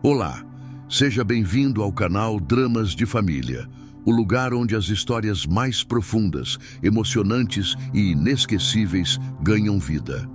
Olá, seja bem-vindo ao canal Dramas de Família, o lugar onde as histórias mais profundas, emocionantes e inesquecíveis ganham vida.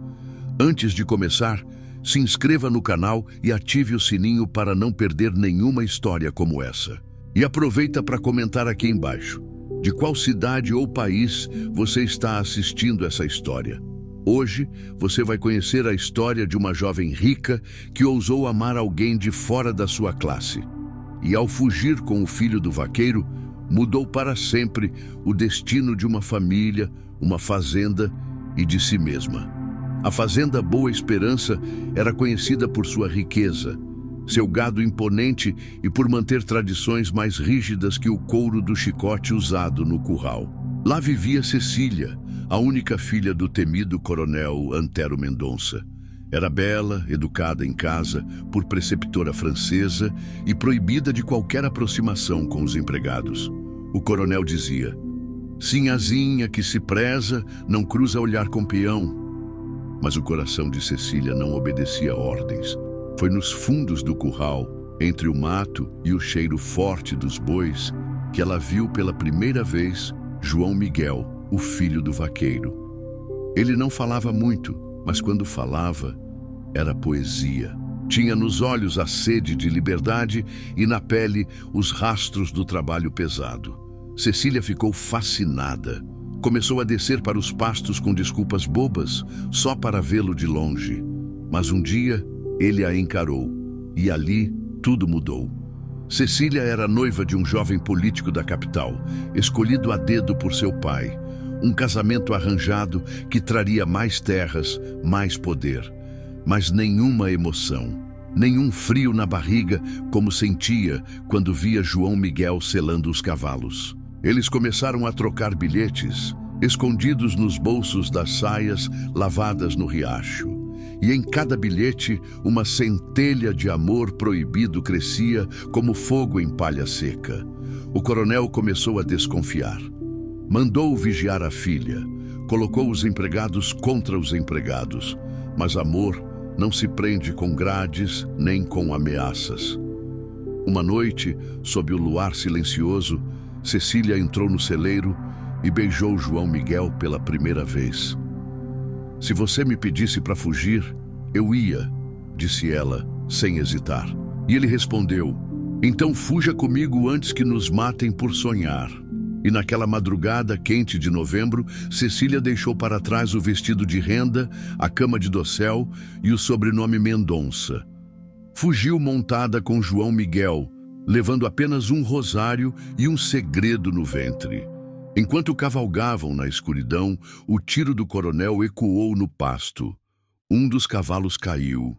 Antes de começar, se inscreva no canal e ative o sininho para não perder nenhuma história como essa. E aproveita para comentar aqui embaixo, de qual cidade ou país você está assistindo essa história. Hoje, você vai conhecer a história de uma jovem rica que ousou amar alguém de fora da sua classe. E ao fugir com o filho do vaqueiro, mudou para sempre o destino de uma família, uma fazenda e de si mesma. A fazenda Boa Esperança era conhecida por sua riqueza, seu gado imponente e por manter tradições mais rígidas que o couro do chicote usado no curral. Lá vivia Cecília, a única filha do temido coronel Antero Mendonça. Era bela, educada em casa, por preceptora francesa e proibida de qualquer aproximação com os empregados. O coronel dizia: "Sinhazinha que se preza, não cruza olhar com peão." Mas o coração de Cecília não obedecia ordens. Foi nos fundos do curral, entre o mato e o cheiro forte dos bois, que ela viu pela primeira vez João Miguel, o filho do vaqueiro. Ele não falava muito, mas quando falava, era poesia. Tinha nos olhos a sede de liberdade e na pele os rastros do trabalho pesado. Cecília ficou fascinada. Começou a descer para os pastos com desculpas bobas, só para vê-lo de longe. Mas um dia, ele a encarou, e ali tudo mudou. Cecília era noiva de um jovem político da capital, escolhido a dedo por seu pai. Um casamento arranjado que traria mais terras, mais poder. Mas nenhuma emoção, nenhum frio na barriga como sentia quando via João Miguel selando os cavalos. Eles começaram a trocar bilhetes, escondidos nos bolsos das saias lavadas no riacho. E em cada bilhete, uma centelha de amor proibido crescia como fogo em palha seca. O coronel começou a desconfiar. Mandou vigiar a filha, colocou os empregados contra os empregados. Mas amor não se prende com grades nem com ameaças. Uma noite, sob o luar silencioso, Cecília entrou no celeiro e beijou João Miguel pela primeira vez. "Se você me pedisse para fugir, eu ia", disse ela, sem hesitar. E ele respondeu: "Então fuja comigo antes que nos matem por sonhar." E naquela madrugada quente de novembro, Cecília deixou para trás o vestido de renda, a cama de dossel e o sobrenome Mendonça. Fugiu montada com João Miguel, levando apenas um rosário e um segredo no ventre. Enquanto cavalgavam na escuridão, o tiro do coronel ecoou no pasto. Um dos cavalos caiu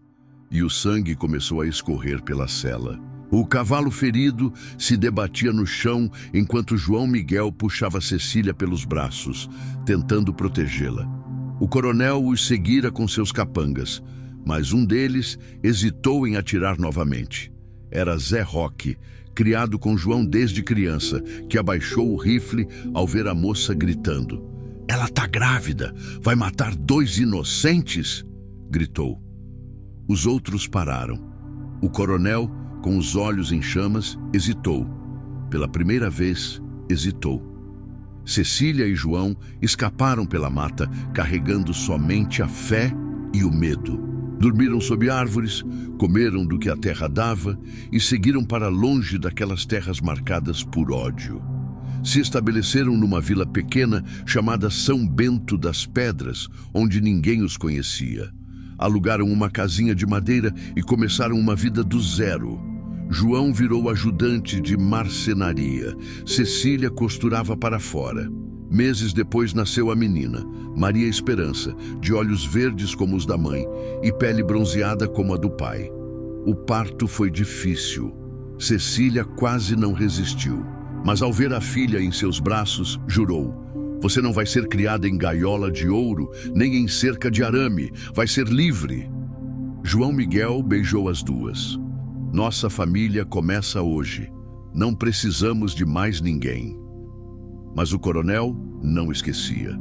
e o sangue começou a escorrer pela sela. O cavalo ferido se debatia no chão enquanto João Miguel puxava Cecília pelos braços, tentando protegê-la. O coronel os seguira com seus capangas, mas um deles hesitou em atirar novamente. Era Zé Roque, criado com João desde criança, que abaixou o rifle ao ver a moça gritando. "Ela tá grávida! Vai matar 2 inocentes!" gritou. Os outros pararam. O coronel, com os olhos em chamas, hesitou. Pela primeira vez, hesitou. Cecília e João escaparam pela mata, carregando somente a fé e o medo. Dormiram sob árvores, comeram do que a terra dava e seguiram para longe daquelas terras marcadas por ódio. Se estabeleceram numa vila pequena chamada São Bento das Pedras, onde ninguém os conhecia. Alugaram uma casinha de madeira e começaram uma vida do zero. João virou ajudante de marcenaria. Cecília costurava para fora. Meses depois nasceu a menina, Maria Esperança, de olhos verdes como os da mãe e pele bronzeada como a do pai. O parto foi difícil. Cecília quase não resistiu, mas ao ver a filha em seus braços, jurou: "Você não vai ser criada em gaiola de ouro, nem em cerca de arame, vai ser livre." João Miguel beijou as duas. "Nossa família começa hoje. Não precisamos de mais ninguém." Mas o coronel não esquecia.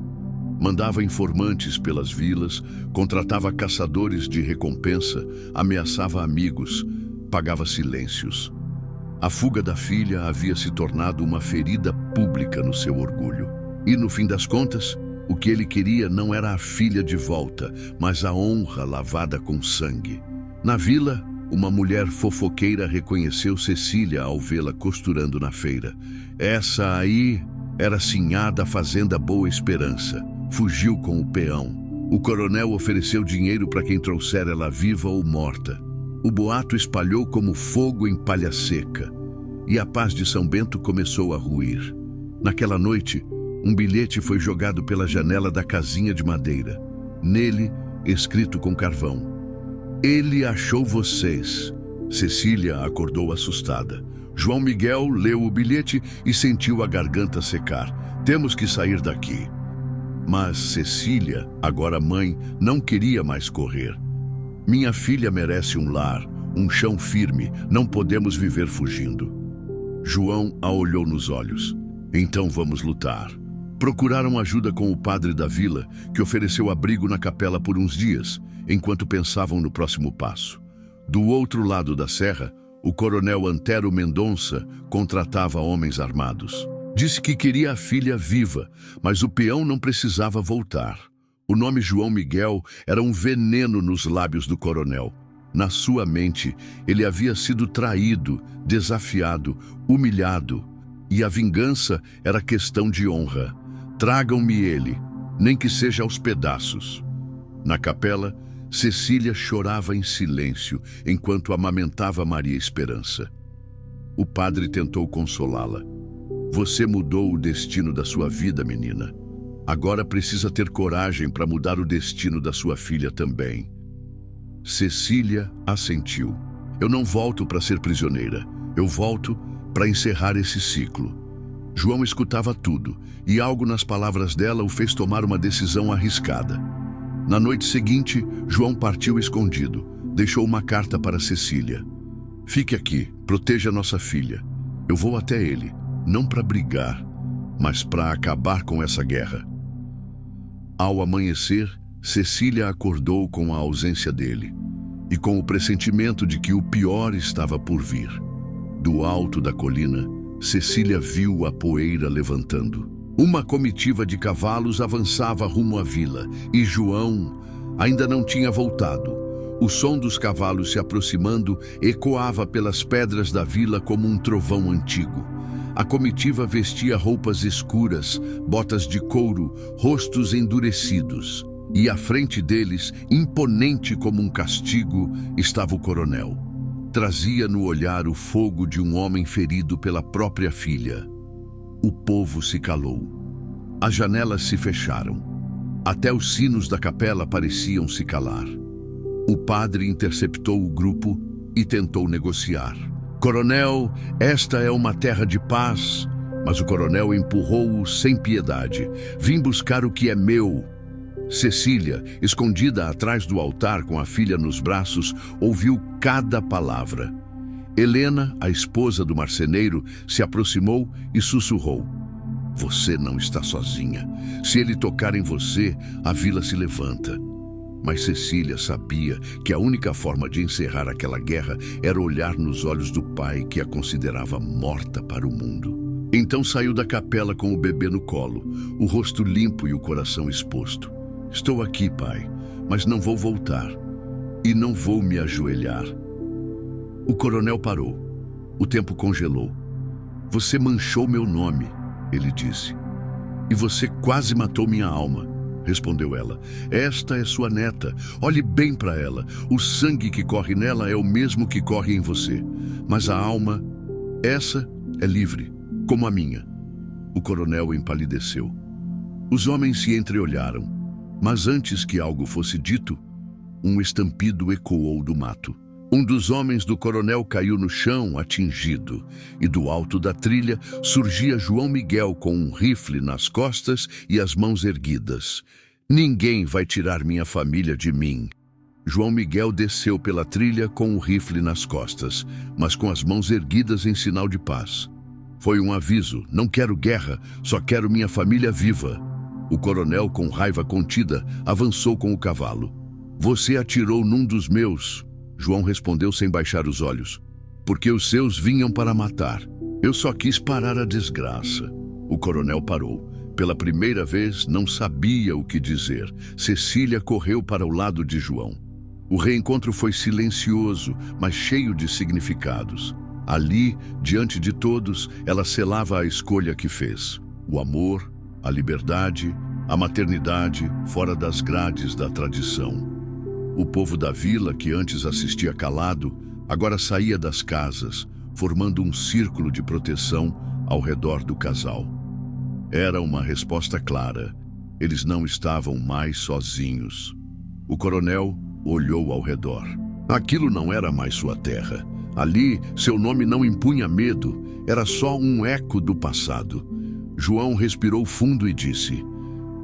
Mandava informantes pelas vilas, contratava caçadores de recompensa, ameaçava amigos. apagava silêncios. A fuga da filha havia se tornado uma ferida pública no seu orgulho. E, no fim das contas, o que ele queria não era a filha de volta, mas a honra lavada com sangue. Na vila, uma mulher fofoqueira reconheceu Cecília ao vê-la costurando na feira. Essa aí era sinhá da fazenda Boa Esperança. Fugiu com o peão. O coronel ofereceu dinheiro para quem trouxer ela viva ou morta. O boato espalhou como fogo em palha seca, e a paz de São Bento começou a ruir. Naquela noite, um bilhete foi jogado pela janela da casinha de madeira. Nele, escrito com carvão: "Ele achou vocês." Cecília acordou assustada. João Miguel leu o bilhete e sentiu a garganta secar. "Temos que sair daqui." Mas Cecília, agora mãe, não queria mais correr. "Minha filha merece um lar, um chão firme. Não podemos viver fugindo." João a olhou nos olhos. "Então vamos lutar." Procuraram ajuda com o padre da vila, que ofereceu abrigo na capela por uns dias, enquanto pensavam no próximo passo. Do outro lado da serra, o coronel Antero Mendonça contratava homens armados. Disse que queria a filha viva, mas o peão não precisava voltar. O nome João Miguel era um veneno nos lábios do coronel. Na sua mente, ele havia sido traído, desafiado, humilhado. E a vingança era questão de honra. "Tragam-me ele, nem que seja aos pedaços." Na capela, Cecília chorava em silêncio enquanto amamentava Maria Esperança. O padre tentou consolá-la. "Você mudou o destino da sua vida, menina. Agora precisa ter coragem para mudar o destino da sua filha também." Cecília assentiu. "Eu não volto para ser prisioneira. Eu volto para encerrar esse ciclo." João escutava tudo, e algo nas palavras dela o fez tomar uma decisão arriscada. Na noite seguinte, João partiu escondido. Deixou uma carta para Cecília: "Fique aqui, proteja nossa filha. Eu vou até ele, não para brigar, mas para acabar com essa guerra." Ao amanhecer, Cecília acordou com a ausência dele e com o pressentimento de que o pior estava por vir. Do alto da colina, Cecília viu a poeira levantando. Uma comitiva de cavalos avançava rumo à vila e João ainda não tinha voltado. O som dos cavalos se aproximando ecoava pelas pedras da vila como um trovão antigo. A comitiva vestia roupas escuras, botas de couro, rostos endurecidos. E à frente deles, imponente como um castigo, estava o coronel. Trazia no olhar o fogo de um homem ferido pela própria filha. O povo se calou. As janelas se fecharam. Até os sinos da capela pareciam se calar. O padre interceptou o grupo e tentou negociar. "Coronel, esta é uma terra de paz." Mas o coronel empurrou-o sem piedade. "Vim buscar o que é meu." Cecília, escondida atrás do altar com a filha nos braços, ouviu cada palavra. Helena, a esposa do marceneiro, se aproximou e sussurrou: "Você não está sozinha. Se ele tocar em você, a vila se levanta." Mas Cecília sabia que a única forma de encerrar aquela guerra era olhar nos olhos do pai que a considerava morta para o mundo. Então saiu da capela com o bebê no colo, o rosto limpo e o coração exposto. "Estou aqui, pai, mas não vou voltar. E não vou me ajoelhar." O coronel parou. O tempo congelou. "Você manchou meu nome," ele disse. "E você quase matou minha alma," respondeu ela. "Esta é sua neta. Olhe bem para ela. O sangue que corre nela é o mesmo que corre em você. Mas a alma, essa é livre, como a minha." O coronel empalideceu. Os homens se entreolharam, mas antes que algo fosse dito, um estampido ecoou do mato. Um dos homens do coronel caiu no chão, atingido, e do alto da trilha surgia João Miguel com um rifle nas costas e as mãos erguidas. "Ninguém vai tirar minha família de mim." João Miguel desceu pela trilha com o rifle nas costas, mas com as mãos erguidas em sinal de paz. Foi um aviso: "Não quero guerra, só quero minha família viva." O coronel, com raiva contida, avançou com o cavalo. "Você atirou num dos meus." João respondeu sem baixar os olhos. Porque os seus vinham para matar. Eu só quis parar a desgraça. O coronel parou. Pela primeira vez, não sabia o que dizer. Cecília correu para o lado de João. O reencontro foi silencioso, mas cheio de significados. Ali, diante de todos, ela selava a escolha que fez. O amor, a liberdade, a maternidade, fora das grades da tradição. O povo da vila, que antes assistia calado, agora saía das casas, formando um círculo de proteção ao redor do casal. Era uma resposta clara. Eles não estavam mais sozinhos. O coronel olhou ao redor. Aquilo não era mais sua terra. Ali, seu nome não impunha medo, era só um eco do passado. João respirou fundo e disse: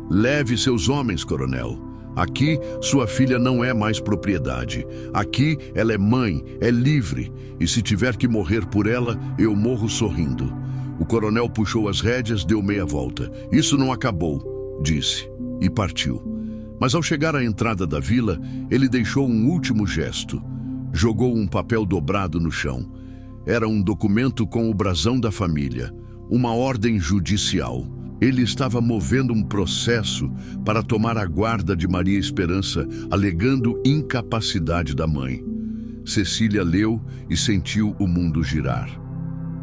leve seus homens, coronel. Aqui, sua filha não é mais propriedade. Aqui, ela é mãe, é livre. E se tiver que morrer por ela, eu morro sorrindo. O coronel puxou as rédeas, deu meia volta. Isso não acabou, disse, e partiu. Mas ao chegar à entrada da vila, ele deixou um último gesto. Jogou um papel dobrado no chão. Era um documento com o brasão da família, uma ordem judicial. Ele estava movendo um processo para tomar a guarda de Maria Esperança, alegando incapacidade da mãe. Cecília leu e sentiu o mundo girar.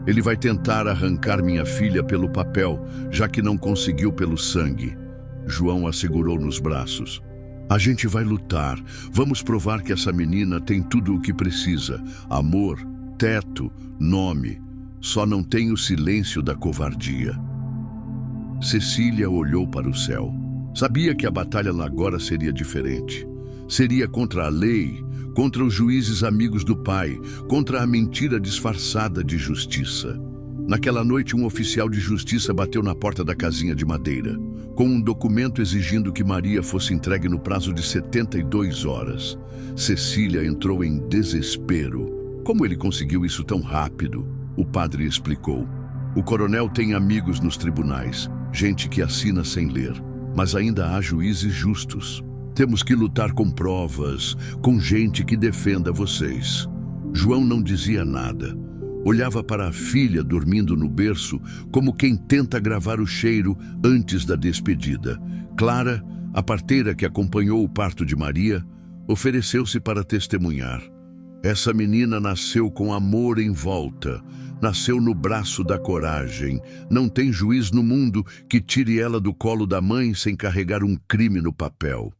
Ele vai tentar arrancar minha filha pelo papel, já que não conseguiu pelo sangue. João a segurou nos braços. A gente vai lutar. Vamos provar que essa menina tem tudo o que precisa. Amor, teto, nome. Só não tem o silêncio da covardia. Cecília olhou para o céu. Sabia que a batalha agora seria diferente. Seria contra a lei, contra os juízes amigos do pai, contra a mentira disfarçada de justiça. Naquela noite, um oficial de justiça bateu na porta da casinha de madeira, com um documento exigindo que Maria fosse entregue no prazo de 72 horas. Cecília entrou em desespero. Como ele conseguiu isso tão rápido? O padre explicou. O coronel tem amigos nos tribunais, gente que assina sem ler, mas ainda há juízes justos. Temos que lutar com provas, com gente que defenda vocês. João não dizia nada. Olhava para a filha dormindo no berço, como quem tenta gravar o cheiro antes da despedida. Clara, a parteira que acompanhou o parto de Maria, ofereceu-se para testemunhar. Essa menina nasceu com amor em volta, nasceu no braço da coragem. Não tem juiz no mundo que tire ela do colo da mãe sem carregar um crime no papel.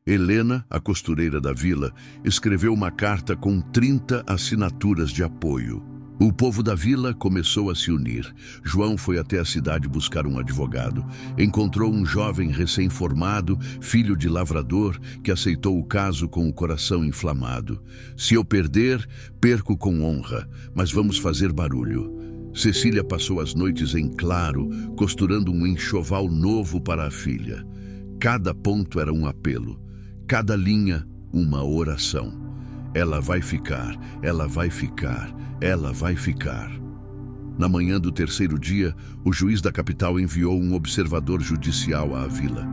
Helena, a costureira da vila, escreveu uma carta com 30 assinaturas de apoio. O povo da vila começou a se unir. João foi até a cidade buscar um advogado. Encontrou um jovem recém-formado, filho de lavrador, que aceitou o caso com o coração inflamado. Se eu perder, perco com honra, mas vamos fazer barulho. Cecília passou as noites em claro, costurando um enxoval novo para a filha. Cada ponto era um apelo, cada linha uma oração. Ela vai ficar, ela vai ficar, ela vai ficar. Na manhã do terceiro dia, o juiz da capital enviou um observador judicial à vila.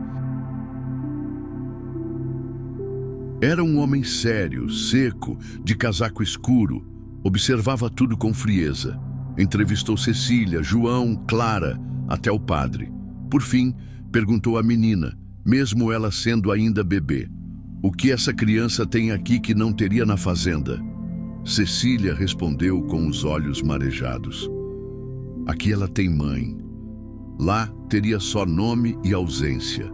Era um homem sério, seco, de casaco escuro. Observava tudo com frieza. Entrevistou Cecília, João, Clara, até o padre. Por fim, perguntou à menina, mesmo ela sendo ainda bebê: o que essa criança tem aqui que não teria na fazenda? Cecília respondeu com os olhos marejados: aqui ela tem mãe. Lá teria só nome e ausência.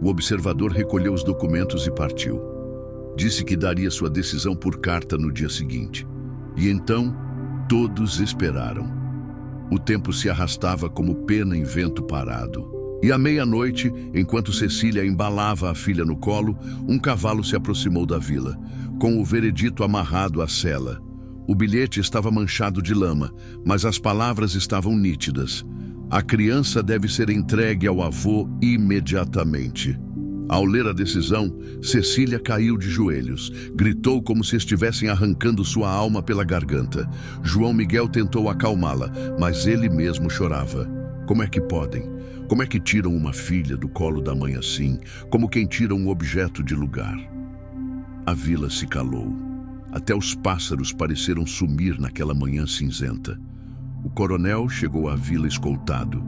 O observador recolheu os documentos e partiu. Disse que daria sua decisão por carta no dia seguinte. E então, todos esperaram. O tempo se arrastava como pena em vento parado. E à meia-noite, enquanto Cecília embalava a filha no colo, um cavalo se aproximou da vila, com o veredito amarrado à sela. O bilhete estava manchado de lama, mas as palavras estavam nítidas. A criança deve ser entregue ao avô imediatamente. Ao ler a decisão, Cecília caiu de joelhos. Gritou como se estivessem arrancando sua alma pela garganta. João Miguel tentou acalmá-la, mas ele mesmo chorava. Como é que podem? Como é que tiram uma filha do colo da mãe assim, como quem tira um objeto de lugar? A vila se calou. Até os pássaros pareceram sumir naquela manhã cinzenta. O coronel chegou à vila escoltado.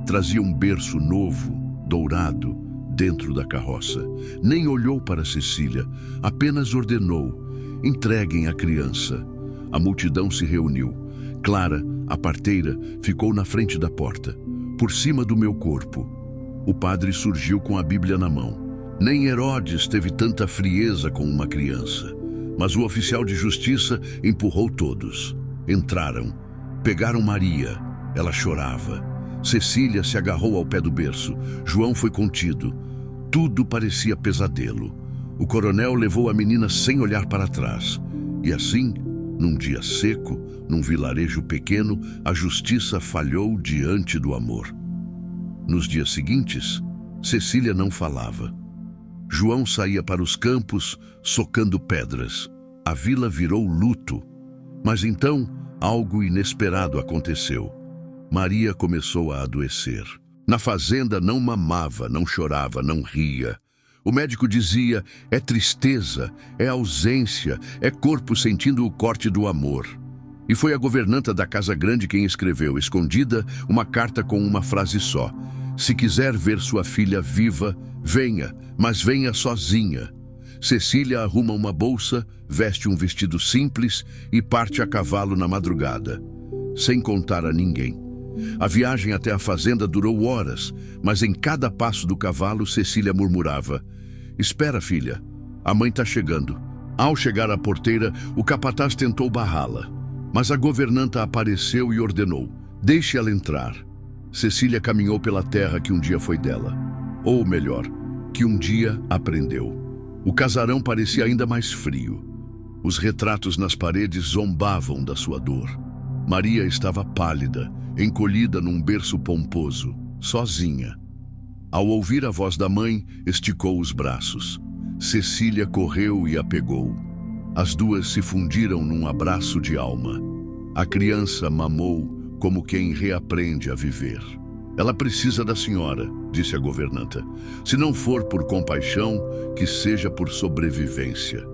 Trazia um berço novo, dourado, dentro da carroça. Nem olhou para Cecília, apenas ordenou: entreguem a criança. A multidão se reuniu. Clara, a parteira, ficou na frente da porta, por cima do meu corpo. O padre surgiu com a Bíblia na mão. Nem Herodes teve tanta frieza com uma criança. Mas o oficial de justiça empurrou todos. Entraram. Pegaram Maria. Ela chorava. Cecília se agarrou ao pé do berço. João foi contido. Tudo parecia pesadelo. O coronel levou a menina sem olhar para trás. E assim, num dia seco, num vilarejo pequeno, a justiça falhou diante do amor. Nos dias seguintes, Cecília não falava. João saía para os campos, socando pedras. A vila virou luto. Mas então, algo inesperado aconteceu. Maria começou a adoecer. Na fazenda não mamava, não chorava, não ria. O médico dizia: é tristeza, é ausência, é corpo sentindo o corte do amor. E foi a governanta da Casa Grande quem escreveu, escondida, uma carta com uma frase só: se quiser ver sua filha viva, venha, mas venha sozinha. Cecília arruma uma bolsa, veste um vestido simples e parte a cavalo na madrugada, sem contar a ninguém. A viagem até a fazenda durou horas, mas em cada passo do cavalo Cecília murmurava: espera, filha, a mãe está chegando. Ao chegar à porteira, o capataz tentou barrá-la, mas a governanta apareceu e ordenou: deixe ela entrar. Cecília caminhou pela terra que um dia foi dela, ou melhor, que um dia aprendeu. O casarão parecia ainda mais frio. Os retratos nas paredes zombavam da sua dor. Maria estava pálida, encolhida num berço pomposo, sozinha. Ao ouvir a voz da mãe, esticou os braços. Cecília correu e a pegou. As duas se fundiram num abraço de alma. A criança mamou como quem reaprende a viver. Ela precisa da senhora, disse a governanta. Se não for por compaixão, que seja por sobrevivência.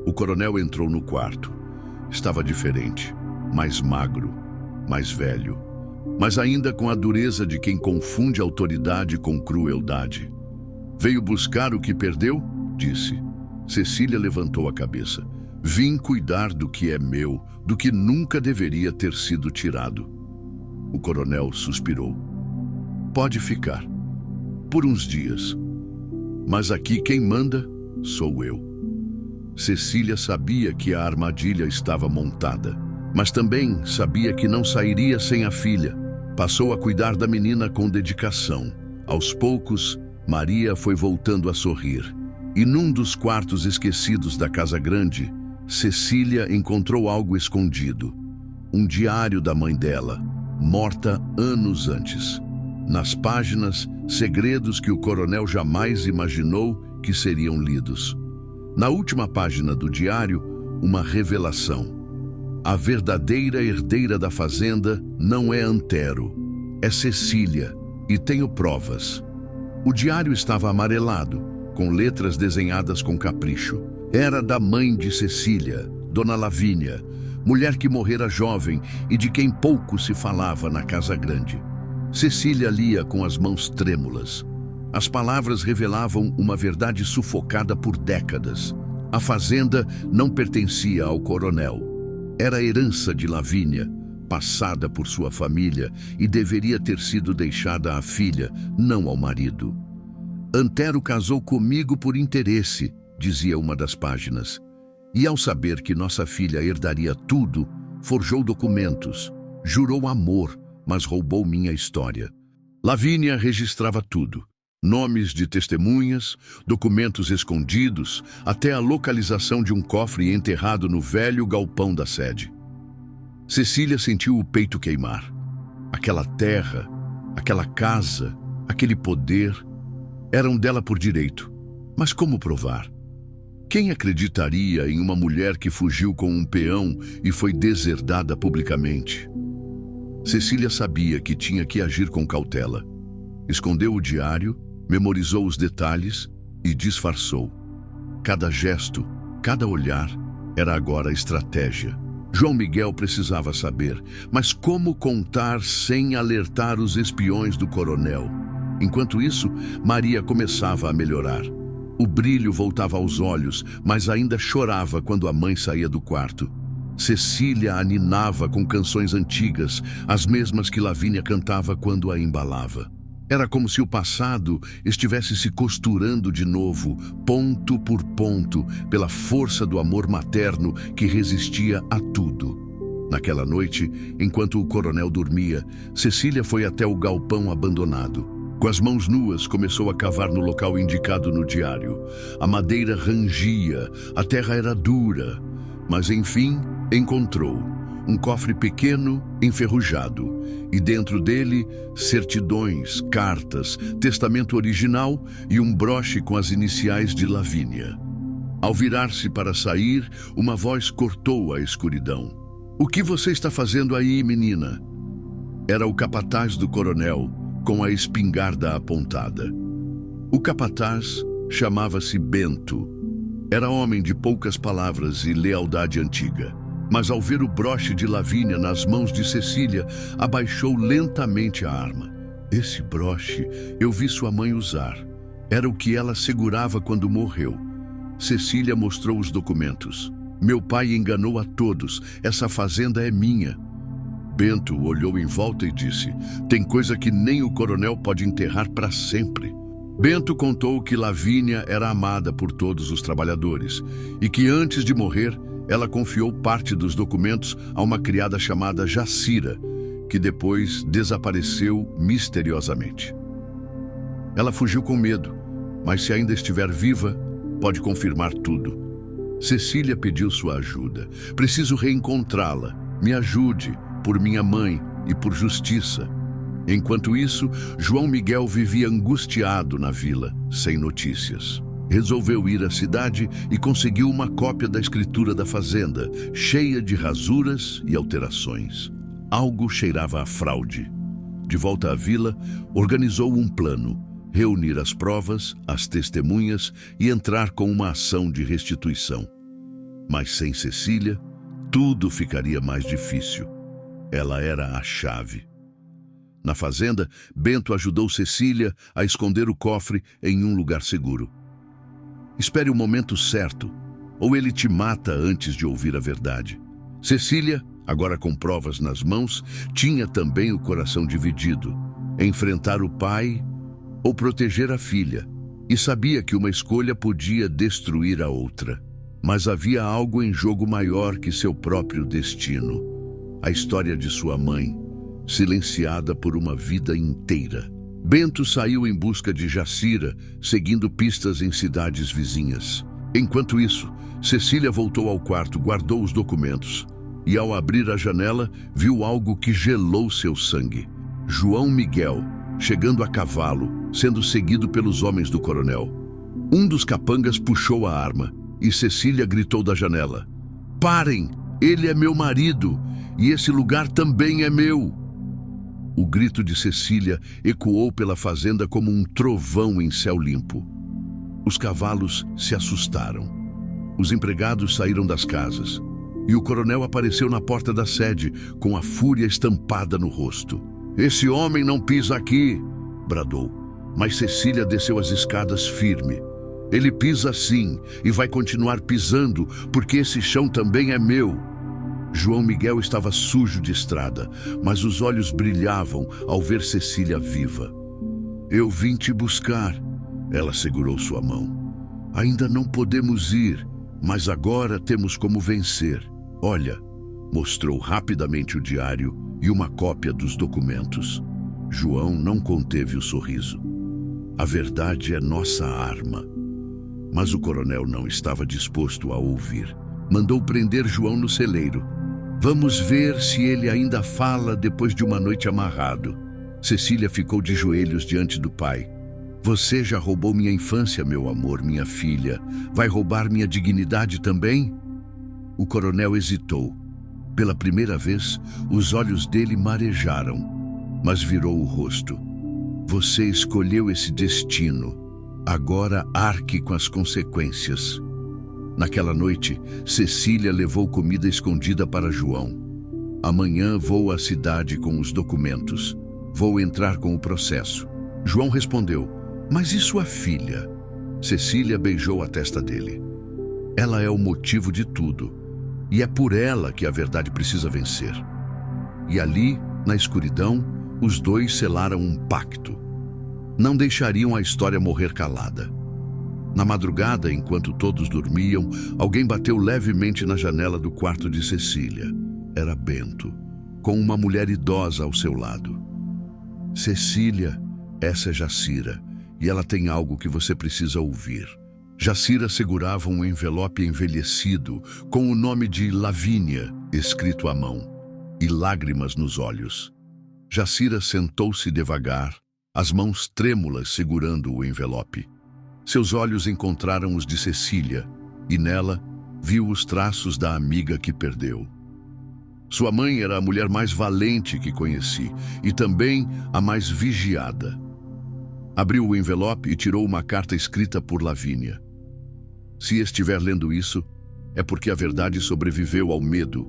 O coronel entrou no quarto. Estava diferente, mais magro, mais velho, mas ainda com a dureza de quem confunde autoridade com crueldade. Veio buscar o que perdeu? Disse. Cecília levantou a cabeça. Vim cuidar do que é meu, do que nunca deveria ter sido tirado. O coronel suspirou. Pode ficar. Por uns dias. Mas aqui quem manda sou eu. Cecília sabia que a armadilha estava montada, mas também sabia que não sairia sem a filha. Passou a cuidar da menina com dedicação. Aos poucos, Maria foi voltando a sorrir. E num dos quartos esquecidos da Casa Grande, Cecília encontrou algo escondido. Um diário da mãe dela, morta anos antes. Nas páginas, segredos que o coronel jamais imaginou que seriam lidos. Na última página do diário, uma revelação. A verdadeira herdeira da fazenda não é Antero, é Cecília, e tenho provas. O diário estava amarelado, com letras desenhadas com capricho. Era da mãe de Cecília, Dona Lavínia, mulher que morrera jovem e de quem pouco se falava na Casa Grande. Cecília lia com as mãos trêmulas. As palavras revelavam uma verdade sufocada por décadas. A fazenda não pertencia ao coronel. Era herança de Lavínia, passada por sua família, e deveria ter sido deixada à filha, não ao marido. Antero casou comigo por interesse, dizia uma das páginas. E ao saber que nossa filha herdaria tudo, forjou documentos, jurou amor, mas roubou minha história. Lavínia registrava tudo. Nomes de testemunhas, documentos escondidos, até a localização de um cofre enterrado no velho galpão da sede. Cecília sentiu o peito queimar. Aquela terra, aquela casa, aquele poder, eram dela por direito. Mas como provar? Quem acreditaria em uma mulher que fugiu com um peão e foi deserdada publicamente? Cecília sabia que tinha que agir com cautela. Escondeu o diário, memorizou os detalhes e disfarçou. Cada gesto, cada olhar, Era agora a estratégia. João Miguel precisava saber, mas como contar sem alertar os espiões do coronel? Enquanto isso, Maria começava a melhorar. O brilho voltava aos olhos, mas ainda chorava quando a mãe saía do quarto. Cecília aninava com canções antigas, as mesmas que Lavínia cantava quando a embalava. Era como se o passado estivesse se costurando de novo, ponto por ponto, pela força do amor materno que resistia a tudo. Naquela noite, enquanto o coronel dormia, Cecília foi até o galpão abandonado. Com as mãos nuas, começou a cavar no local indicado no diário. A madeira rangia, a terra era dura, mas enfim encontrou um cofre pequeno, enferrujado, e dentro dele, certidões, cartas, testamento original e um broche com as iniciais de Lavínia. Ao virar-se para sair, uma voz cortou a escuridão. "O que você está fazendo aí, menina?" Era o capataz do coronel, com a espingarda apontada. O capataz chamava-se Bento. Era homem de poucas palavras e lealdade antiga. Mas ao ver o broche de Lavínia nas mãos de Cecília, abaixou lentamente a arma. "Esse broche eu vi sua mãe usar. Era o que ela segurava quando morreu." Cecília mostrou os documentos. "Meu pai enganou a todos. Essa fazenda é minha." Bento olhou em volta e disse: "Tem coisa que nem o coronel pode enterrar para sempre." Bento contou que Lavínia era amada por todos os trabalhadores e que antes de morrer, ela confiou parte dos documentos a uma criada chamada Jacira, que depois desapareceu misteriosamente. Ela fugiu com medo, mas se ainda estiver viva, pode confirmar tudo. Cecília pediu sua ajuda. "Preciso reencontrá-la. Me ajude, por minha mãe e por justiça." Enquanto isso, João Miguel vivia angustiado na vila, sem notícias. Resolveu ir à cidade e conseguiu uma cópia da escritura da fazenda, cheia de rasuras e alterações. Algo cheirava a fraude. De volta à vila, organizou um plano: reunir as provas, as testemunhas e entrar com uma ação de restituição. Mas sem Cecília, tudo ficaria mais difícil. Ela era a chave. Na fazenda, Bento ajudou Cecília a esconder o cofre em um lugar seguro. "Espere o momento certo, ou ele te mata antes de ouvir a verdade." Cecília, agora com provas nas mãos, tinha também o coração dividido: enfrentar o pai ou proteger a filha, e sabia que uma escolha podia destruir a outra. Mas havia algo em jogo maior que seu próprio destino: a história de sua mãe, silenciada por uma vida inteira. Bento saiu em busca de Jacira, seguindo pistas em cidades vizinhas. Enquanto isso, Cecília voltou ao quarto, guardou os documentos e, ao abrir a janela, viu algo que gelou seu sangue. João Miguel, chegando a cavalo, sendo seguido pelos homens do coronel. Um dos capangas puxou a arma e Cecília gritou da janela: "Parem! Ele é meu marido e esse lugar também é meu!" O grito de Cecília ecoou pela fazenda como um trovão em céu limpo. Os cavalos se assustaram. Os empregados saíram das casas e o coronel apareceu na porta da sede com a fúria estampada no rosto. "Esse homem não pisa aqui!" bradou. Mas Cecília desceu as escadas firme. "Ele pisa sim e vai continuar pisando, porque esse chão também é meu." João Miguel estava sujo de estrada, mas os olhos brilhavam ao ver Cecília viva. "Eu vim te buscar." Ela segurou sua mão. "Ainda não podemos ir, mas agora temos como vencer. Olha." Mostrou rapidamente o diário e uma cópia dos documentos. João não conteve o sorriso. "A verdade é nossa arma." Mas o coronel não estava disposto a ouvir. Mandou prender João no celeiro. "Vamos ver se ele ainda fala depois de uma noite amarrado." Cecília ficou de joelhos diante do pai. "Você já roubou minha infância, meu amor, minha filha. Vai roubar minha dignidade também?" O coronel hesitou. Pela primeira vez, os olhos dele marejaram, mas virou o rosto. "Você escolheu esse destino. Agora arque com as consequências." Naquela noite, Cecília levou comida escondida para João. Amanhã vou à cidade com os documentos. Vou entrar com o processo. João respondeu: mas e sua filha? Cecília beijou a testa dele. Ela é o motivo de tudo, e é por ela que a verdade precisa vencer. E ali, na escuridão, os dois selaram um pacto. Não deixariam a história morrer calada. Na madrugada, enquanto todos dormiam, alguém bateu levemente na janela do quarto de Cecília. Era Bento, com uma mulher idosa ao seu lado. Cecília, essa é Jacira, e ela tem algo que você precisa ouvir. Jacira segurava um envelope envelhecido com o nome de Lavínia escrito à mão e lágrimas nos olhos. Jacira sentou-se devagar, as mãos trêmulas segurando o envelope. Seus olhos encontraram os de Cecília e nela viu os traços da amiga que perdeu. Sua mãe era a mulher mais valente que conheci e também a mais vigiada. Abriu o envelope e tirou uma carta escrita por Lavínia. Se estiver lendo isso, é porque a verdade sobreviveu ao medo,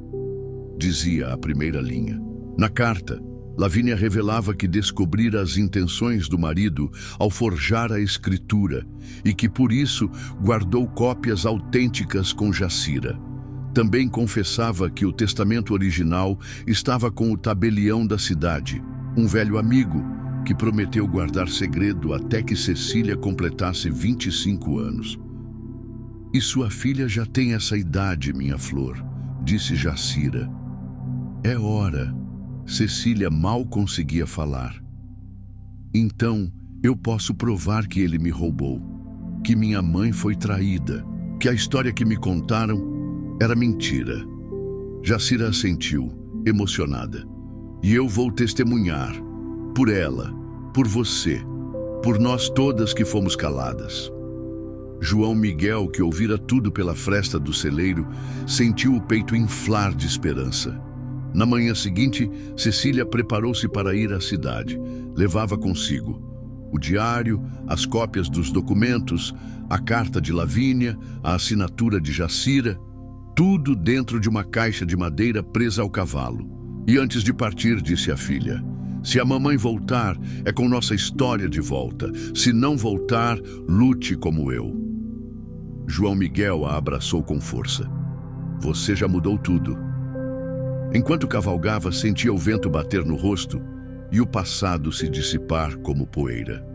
dizia a primeira linha. Na carta, Lavínia revelava que descobrira as intenções do marido ao forjar a escritura e que por isso guardou cópias autênticas com Jacira. Também confessava que o testamento original estava com o tabelião da cidade, um velho amigo que prometeu guardar segredo até que Cecília completasse 25 anos. E sua filha já tem essa idade, minha flor, disse Jacira. É hora. Cecília mal conseguia falar. Então, eu posso provar que ele me roubou, que minha mãe foi traída, que a história que me contaram era mentira. Jacira assentiu, emocionada. E eu vou testemunhar, por ela, por você, por nós todas que fomos caladas. João Miguel, que ouvira tudo pela fresta do celeiro, sentiu o peito inflar de esperança. Na manhã seguinte, Cecília preparou-se para ir à cidade. Levava consigo o diário, as cópias dos documentos, a carta de Lavínia, a assinatura de Jacira, tudo dentro de uma caixa de madeira presa ao cavalo. E antes de partir, disse à filha: se a mamãe voltar, é com nossa história de volta. Se não voltar, lute como eu. João Miguel a abraçou com força. Você já mudou tudo. Enquanto cavalgava, sentia o vento bater no rosto e o passado se dissipar como poeira.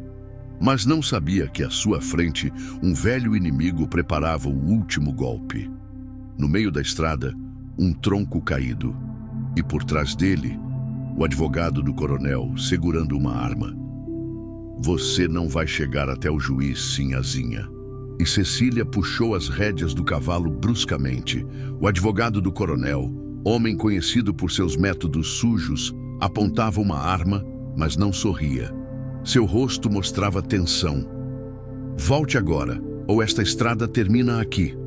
Mas não sabia que à sua frente um velho inimigo preparava o último golpe. No meio da estrada, um tronco caído, e por trás dele, o advogado do coronel segurando uma arma. Você não vai chegar até o juiz, sinhazinha. E Cecília puxou as rédeas do cavalo bruscamente. O advogado do coronel, homem conhecido por seus métodos sujos, apontava uma arma, mas não sorria. Seu rosto mostrava tensão. Volte agora, ou esta estrada termina aqui.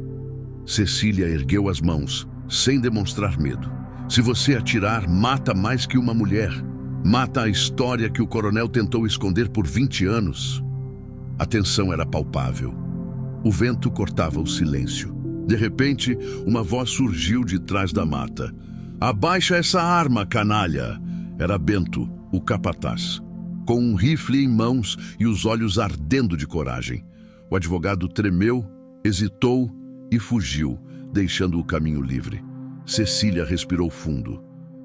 Cecília ergueu as mãos, sem demonstrar medo. Se você atirar, mata mais que uma mulher. Mata a história que o coronel tentou esconder por 20 anos. A tensão era palpável. O vento cortava o silêncio. De repente, uma voz surgiu de trás da mata. Abaixa essa arma, canalha! Era Bento, o capataz, com um rifle em mãos e os olhos ardendo de coragem. O advogado tremeu, hesitou e fugiu, deixando o caminho livre. Cecília respirou fundo.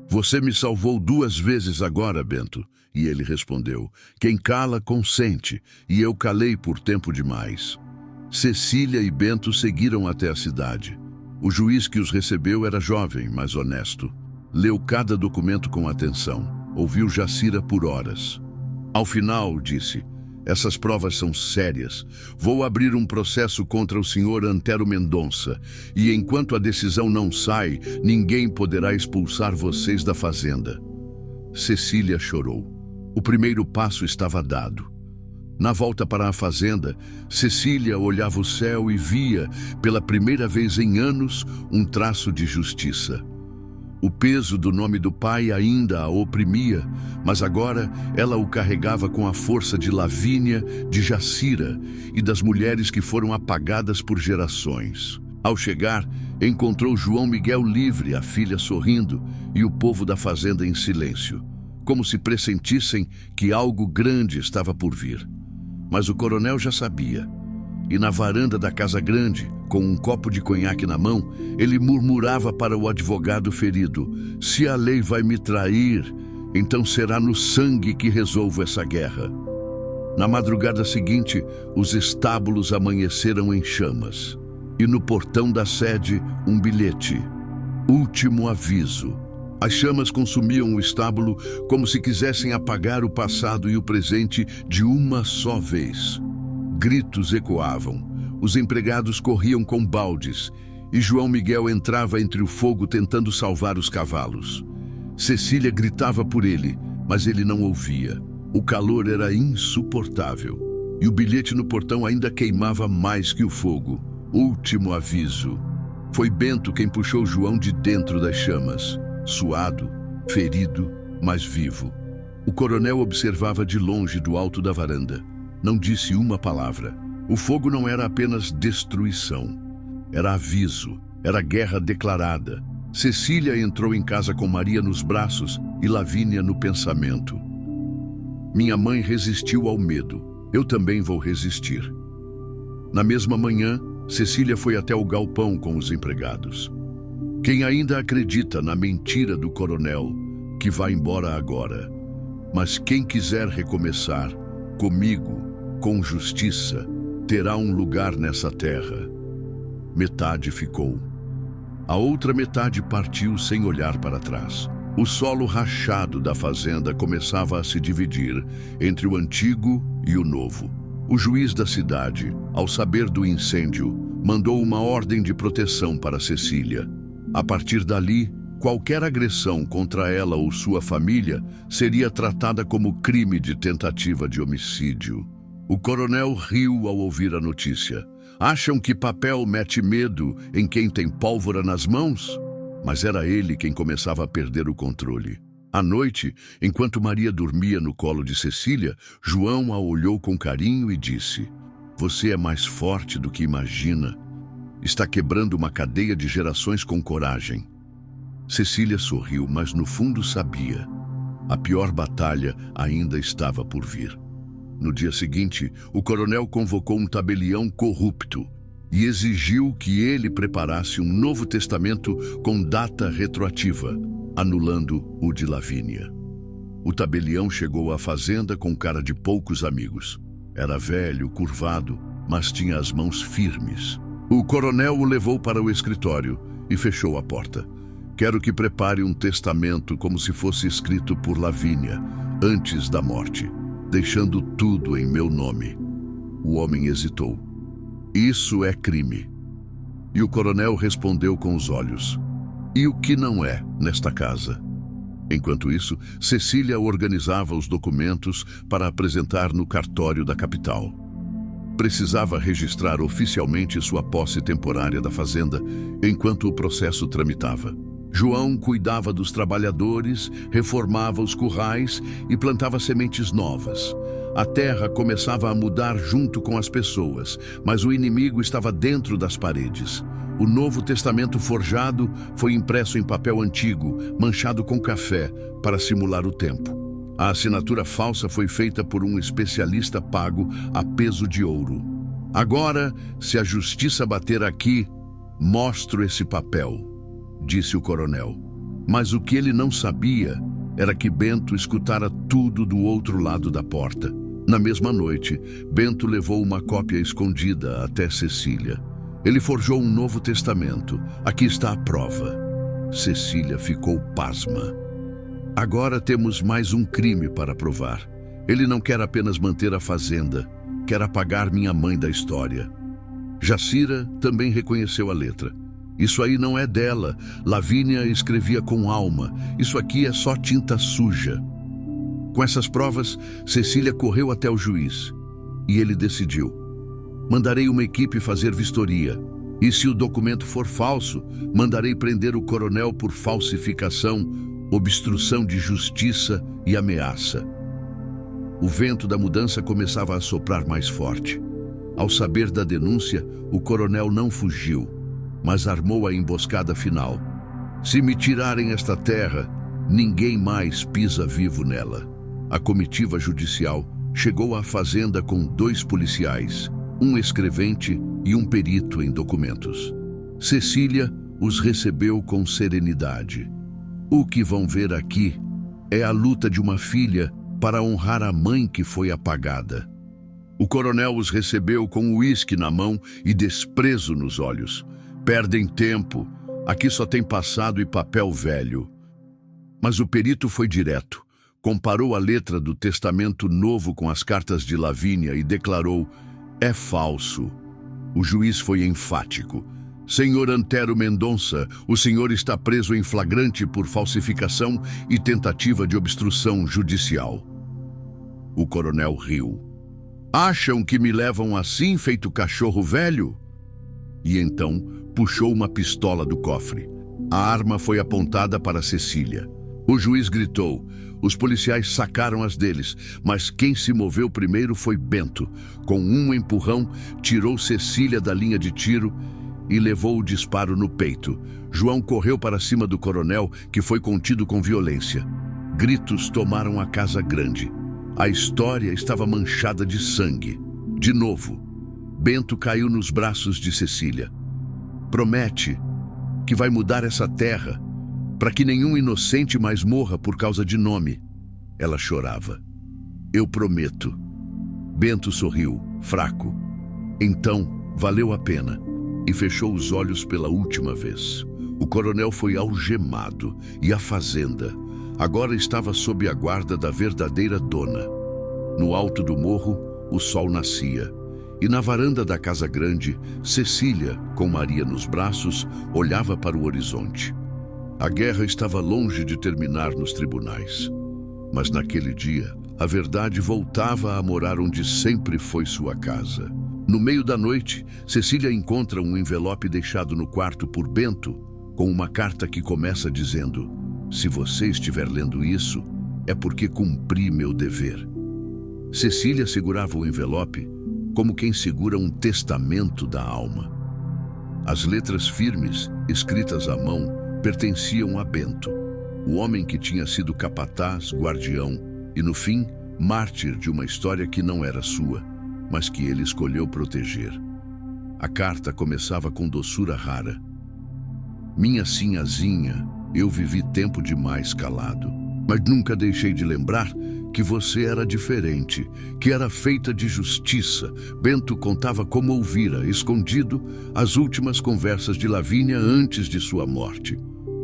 Você me salvou 2 vezes agora, Bento. E ele respondeu, quem cala consente, e eu calei por tempo demais. Cecília e Bento seguiram até a cidade. O juiz que os recebeu era jovem, mas honesto. Leu cada documento com atenção. Ouviu Jacira por horas. Ao final, disse, essas provas são sérias. Vou abrir um processo contra o senhor Antero Mendonça, e enquanto a decisão não sai, ninguém poderá expulsar vocês da fazenda. Cecília chorou. O primeiro passo estava dado. Na volta para a fazenda, Cecília olhava o céu e via, pela primeira vez em anos, um traço de justiça. O peso do nome do pai ainda a oprimia, mas agora ela o carregava com a força de Lavínia, de Jacira e das mulheres que foram apagadas por gerações. Ao chegar, encontrou João Miguel livre, a filha sorrindo e o povo da fazenda em silêncio, como se pressentissem que algo grande estava por vir. Mas o coronel já sabia. E na varanda da casa grande, com um copo de conhaque na mão, ele murmurava para o advogado ferido: se a lei vai me trair, então será no sangue que resolvo essa guerra. Na madrugada seguinte, os estábulos amanheceram em chamas. E no portão da sede, um bilhete: último aviso. As chamas consumiam o estábulo como se quisessem apagar o passado e o presente de uma só vez. Gritos ecoavam, os empregados corriam com baldes e João Miguel entrava entre o fogo tentando salvar os cavalos. Cecília gritava por ele, mas ele não ouvia. O calor era insuportável e o bilhete no portão ainda queimava mais que o fogo. Último aviso. Foi Bento quem puxou João de dentro das chamas, suado, ferido, mas vivo. O coronel observava de longe do alto da varanda. Não disse uma palavra. O fogo não era apenas destruição. Era aviso, era guerra declarada. Cecília entrou em casa com Maria nos braços e Lavínia no pensamento. Minha mãe resistiu ao medo. Eu também vou resistir. Na mesma manhã, Cecília foi até o galpão com os empregados. Quem ainda acredita na mentira do coronel, que vai embora agora. Mas quem quiser recomeçar, comigo, com justiça, terá um lugar nessa terra. Metade ficou. A outra metade partiu sem olhar para trás. O solo rachado da fazenda começava a se dividir entre o antigo e o novo. O juiz da cidade, ao saber do incêndio, mandou uma ordem de proteção para Cecília. A partir dali, qualquer agressão contra ela ou sua família seria tratada como crime de tentativa de homicídio. O coronel riu ao ouvir a notícia. Acham que papel mete medo em quem tem pólvora nas mãos? Mas era ele quem começava a perder o controle. À noite, enquanto Maria dormia no colo de Cecília, João a olhou com carinho e disse: você é mais forte do que imagina. Está quebrando uma cadeia de gerações com coragem. Cecília sorriu, mas no fundo sabia. A pior batalha ainda estava por vir. No dia seguinte, o coronel convocou um tabelião corrupto e exigiu que ele preparasse um novo testamento com data retroativa, anulando o de Lavínia. O tabelião chegou à fazenda com cara de poucos amigos. Era velho, curvado, mas tinha as mãos firmes. O coronel o levou para o escritório e fechou a porta. Quero que prepare um testamento como se fosse escrito por Lavínia, antes da morte, deixando tudo em meu nome. O homem hesitou. Isso é crime. E o coronel respondeu com os olhos. E o que não é nesta casa? Enquanto isso, Cecília organizava os documentos para apresentar no cartório da capital. Precisava registrar oficialmente sua posse temporária da fazenda enquanto o processo tramitava. João cuidava dos trabalhadores, reformava os currais e plantava sementes novas. A terra começava a mudar junto com as pessoas, mas o inimigo estava dentro das paredes. O Novo Testamento forjado foi impresso em papel antigo, manchado com café, para simular o tempo. A assinatura falsa foi feita por um especialista pago a peso de ouro. Agora, se a justiça bater aqui, mostro esse papel, disse o coronel. Mas o que ele não sabia era que Bento escutara tudo do outro lado da porta. Na mesma noite, Bento levou uma cópia escondida até Cecília. Ele forjou um Novo Testamento. Aqui está a prova. Cecília ficou pasma. Agora temos mais um crime para provar. Ele não quer apenas manter a fazenda, quer apagar minha mãe da história. Jacira também reconheceu a letra. Isso aí não é dela. Lavínia escrevia com alma. Isso aqui é só tinta suja. Com essas provas, Cecília correu até o juiz. E ele decidiu. Mandarei uma equipe fazer vistoria. E se o documento for falso, mandarei prender o coronel por falsificação, obstrução de justiça e ameaça. O vento da mudança começava a soprar mais forte. Ao saber da denúncia, o coronel não fugiu. mas armou a emboscada final. Se me tirarem esta terra, ninguém mais pisa vivo nela. A comitiva judicial chegou à fazenda com 2 policiais, um escrevente e um perito em documentos. Cecília os recebeu com serenidade. O que vão ver aqui é a luta de uma filha para honrar a mãe que foi apagada. O coronel os recebeu com uísque na mão e desprezo nos olhos. Perdem tempo, aqui só tem passado e papel velho. Mas o perito foi direto, comparou a letra do Testamento Novo com as cartas de Lavínia e declarou: é falso. O juiz foi enfático. Senhor Antero Mendonça, o senhor está preso em flagrante por falsificação e tentativa de obstrução judicial. O coronel riu. Acham que me levam assim, feito cachorro velho? E então puxou uma pistola do cofre. A arma foi apontada para Cecília. O juiz gritou. Os policiais sacaram as deles, mas quem se moveu primeiro foi Bento. Com um empurrão, tirou Cecília da linha de tiro e levou o disparo no peito. João correu para cima do coronel, que foi contido com violência. Gritos tomaram a casa grande. A história estava manchada de sangue. De novo, Bento caiu nos braços de Cecília. Promete que vai mudar essa terra, para que nenhum inocente mais morra por causa de nome. Ela chorava. Eu prometo. Bento sorriu, fraco. Então, valeu a pena. E fechou os olhos pela última vez. O coronel foi algemado e a fazenda agora estava sob a guarda da verdadeira dona. No alto do morro, o sol nascia. E na varanda da casa grande, Cecília, com Maria nos braços, olhava para o horizonte. A guerra estava longe de terminar nos tribunais. Mas naquele dia, a verdade voltava a morar onde sempre foi sua casa. No meio da noite, Cecília encontra um envelope deixado no quarto por Bento, com uma carta que começa dizendo: se você estiver lendo isso, é porque cumpri meu dever. Cecília segurava o envelope como quem segura um testamento da alma. As letras firmes, escritas à mão, pertenciam a Bento, o homem que tinha sido capataz, guardião e, no fim, mártir de uma história que não era sua, mas que ele escolheu proteger. A carta começava com doçura rara. Minha sinhazinha, eu vivi tempo demais calado, mas nunca deixei de lembrar que você era diferente, que era feita de justiça. Bento contava como ouvira, escondido, as últimas conversas de Lavínia antes de sua morte.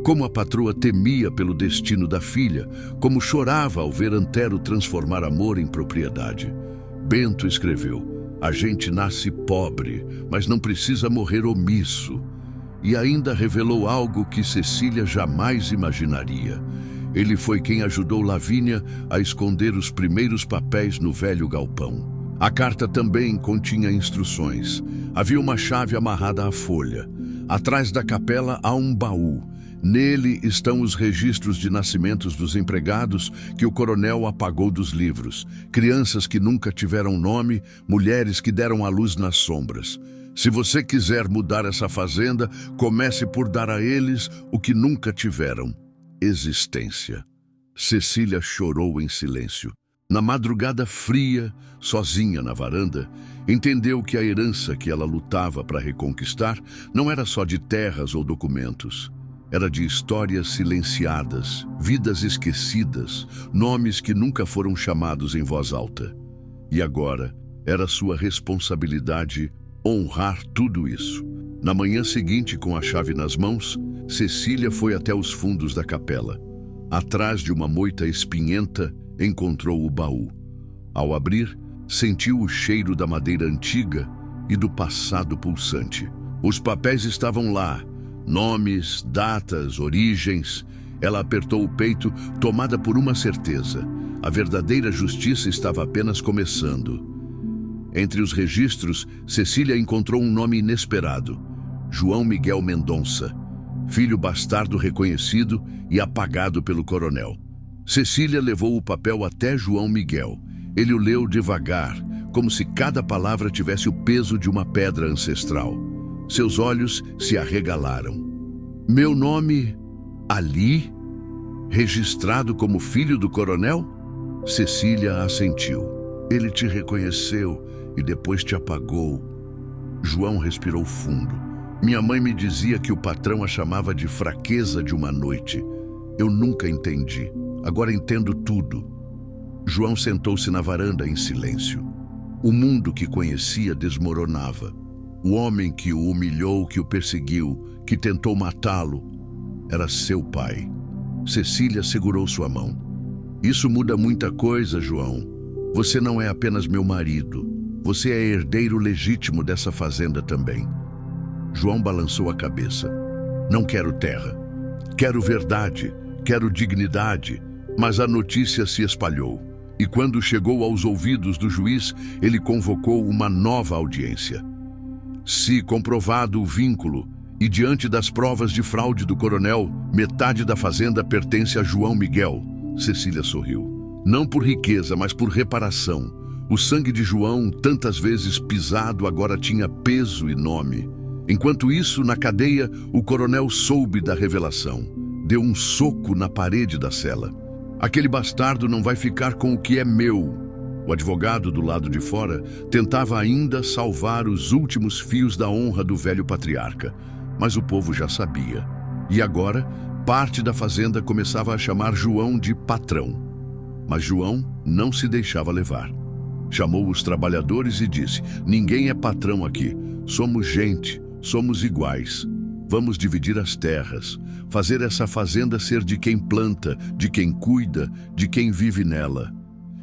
Como a patroa temia pelo destino da filha, como chorava ao ver Antero transformar amor em propriedade. Bento escreveu: a gente nasce pobre, mas não precisa morrer omisso. E ainda revelou algo que Cecília jamais imaginaria. Ele foi quem ajudou Lavínia a esconder os primeiros papéis no velho galpão. A carta também continha instruções. Havia uma chave amarrada à folha. Atrás da capela há um baú. Nele estão os registros de nascimentos dos empregados que o coronel apagou dos livros. Crianças que nunca tiveram nome, mulheres que deram à luz nas sombras. Se você quiser mudar essa fazenda, comece por dar a eles o que nunca tiveram: existência. Cecília chorou em silêncio. Na madrugada fria, sozinha na varanda, entendeu que a herança que ela lutava para reconquistar não era só de terras ou documentos. Era de histórias silenciadas, vidas esquecidas, nomes que nunca foram chamados em voz alta. E agora era sua responsabilidade honrar tudo isso. Na manhã seguinte, com a chave nas mãos, Cecília foi até os fundos da capela. Atrás de uma moita espinhenta, encontrou o baú. Ao abrir, sentiu o cheiro da madeira antiga e do passado pulsante. Os papéis estavam lá, nomes, datas, origens. Ela apertou o peito, tomada por uma certeza: a verdadeira justiça estava apenas começando. Entre os registros, Cecília encontrou um nome inesperado: João Miguel Mendonça, filho bastardo reconhecido e apagado pelo coronel. Cecília levou o papel até João Miguel. Ele o leu devagar, como se cada palavra tivesse o peso de uma pedra ancestral. Seus olhos se arregalaram. Meu nome, Ali? Registrado como filho do coronel? Cecília assentiu. Ele te reconheceu e depois te apagou. João respirou fundo. Minha mãe me dizia que o patrão a chamava de fraqueza de uma noite. Eu nunca entendi. Agora entendo tudo. João sentou-se na varanda em silêncio. O mundo que conhecia desmoronava. O homem que o humilhou, que o perseguiu, que tentou matá-lo, era seu pai. Cecília segurou sua mão. Isso muda muita coisa, João. Você não é apenas meu marido. Você é herdeiro legítimo dessa fazenda também. João balançou a cabeça. Não quero terra. Quero verdade. Quero dignidade. Mas a notícia se espalhou. E quando chegou aos ouvidos do juiz, ele convocou uma nova audiência. Se comprovado o vínculo, e diante das provas de fraude do coronel, metade da fazenda pertence a João Miguel. Cecília sorriu. Não por riqueza, mas por reparação. O sangue de João, tantas vezes pisado, agora tinha peso e nome. Enquanto isso, na cadeia, o coronel soube da revelação. Deu um soco na parede da cela. Aquele bastardo não vai ficar com o que é meu. O advogado do lado de fora tentava ainda salvar os últimos fios da honra do velho patriarca. Mas o povo já sabia. E agora, parte da fazenda começava a chamar João de patrão. Mas João não se deixava levar. Chamou os trabalhadores e disse: ninguém é patrão aqui. Somos gente, somos iguais. Vamos dividir as terras, fazer essa fazenda ser de quem planta, de quem cuida, de quem vive nela.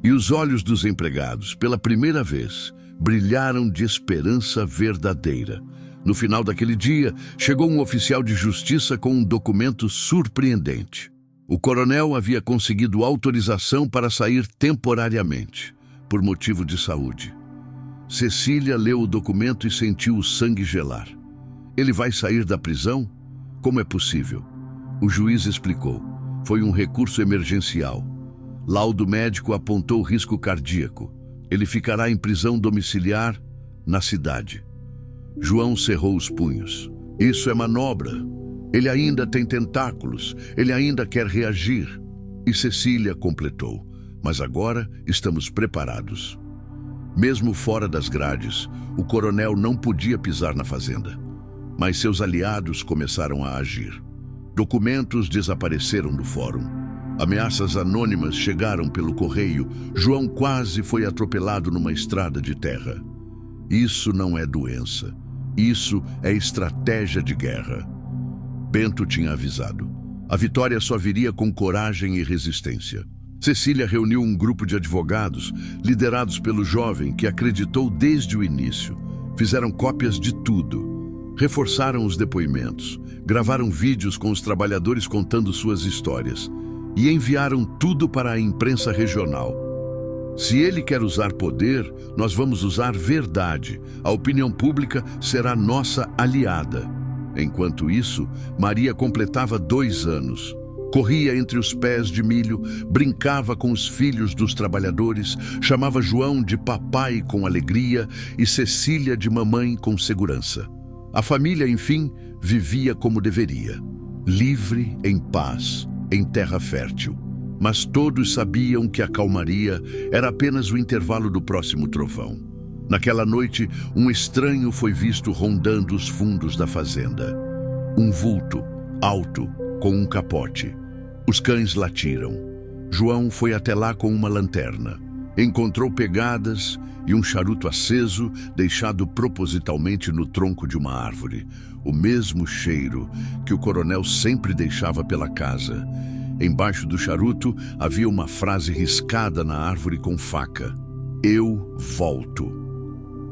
E os olhos dos empregados, pela primeira vez, brilharam de esperança verdadeira. No final daquele dia, chegou um oficial de justiça com um documento surpreendente. O coronel havia conseguido autorização para sair temporariamente, por motivo de saúde. Cecília leu o documento e sentiu o sangue gelar. Ele vai sair da prisão? Como é possível? O juiz explicou. Foi um recurso emergencial. Laudo médico apontou risco cardíaco. Ele ficará em prisão domiciliar na cidade. João cerrou os punhos. Isso é manobra. Ele ainda tem tentáculos. Ele ainda quer reagir. E Cecília completou. Mas agora estamos preparados. Mesmo fora das grades, o coronel não podia pisar na fazenda. Mas seus aliados começaram a agir. Documentos desapareceram do fórum. Ameaças anônimas chegaram pelo correio. João quase foi atropelado numa estrada de terra. Isso não é doença. Isso é estratégia de guerra. Bento tinha avisado. A vitória só viria com coragem e resistência. Cecília reuniu um grupo de advogados, liderados pelo jovem que acreditou desde o início. Fizeram cópias de tudo. Reforçaram os depoimentos. Gravaram vídeos com os trabalhadores contando suas histórias. E enviaram tudo para a imprensa regional. Se ele quer usar poder, nós vamos usar verdade. A opinião pública será nossa aliada. Enquanto isso, Maria completava 2 anos. Corria entre os pés de milho, brincava com os filhos dos trabalhadores, chamava João de papai com alegria e Cecília de mamãe com segurança. A família, enfim, vivia como deveria, livre, em paz, em terra fértil. Mas todos sabiam que a calmaria era apenas o intervalo do próximo trovão. Naquela noite, um estranho foi visto rondando os fundos da fazenda. Um vulto, alto, com um capote. Os cães latiram. João foi até lá com uma lanterna. Encontrou pegadas e um charuto aceso deixado propositalmente no tronco de uma árvore. O mesmo cheiro que o coronel sempre deixava pela casa. Embaixo do charuto havia uma frase riscada na árvore com faca. Eu volto.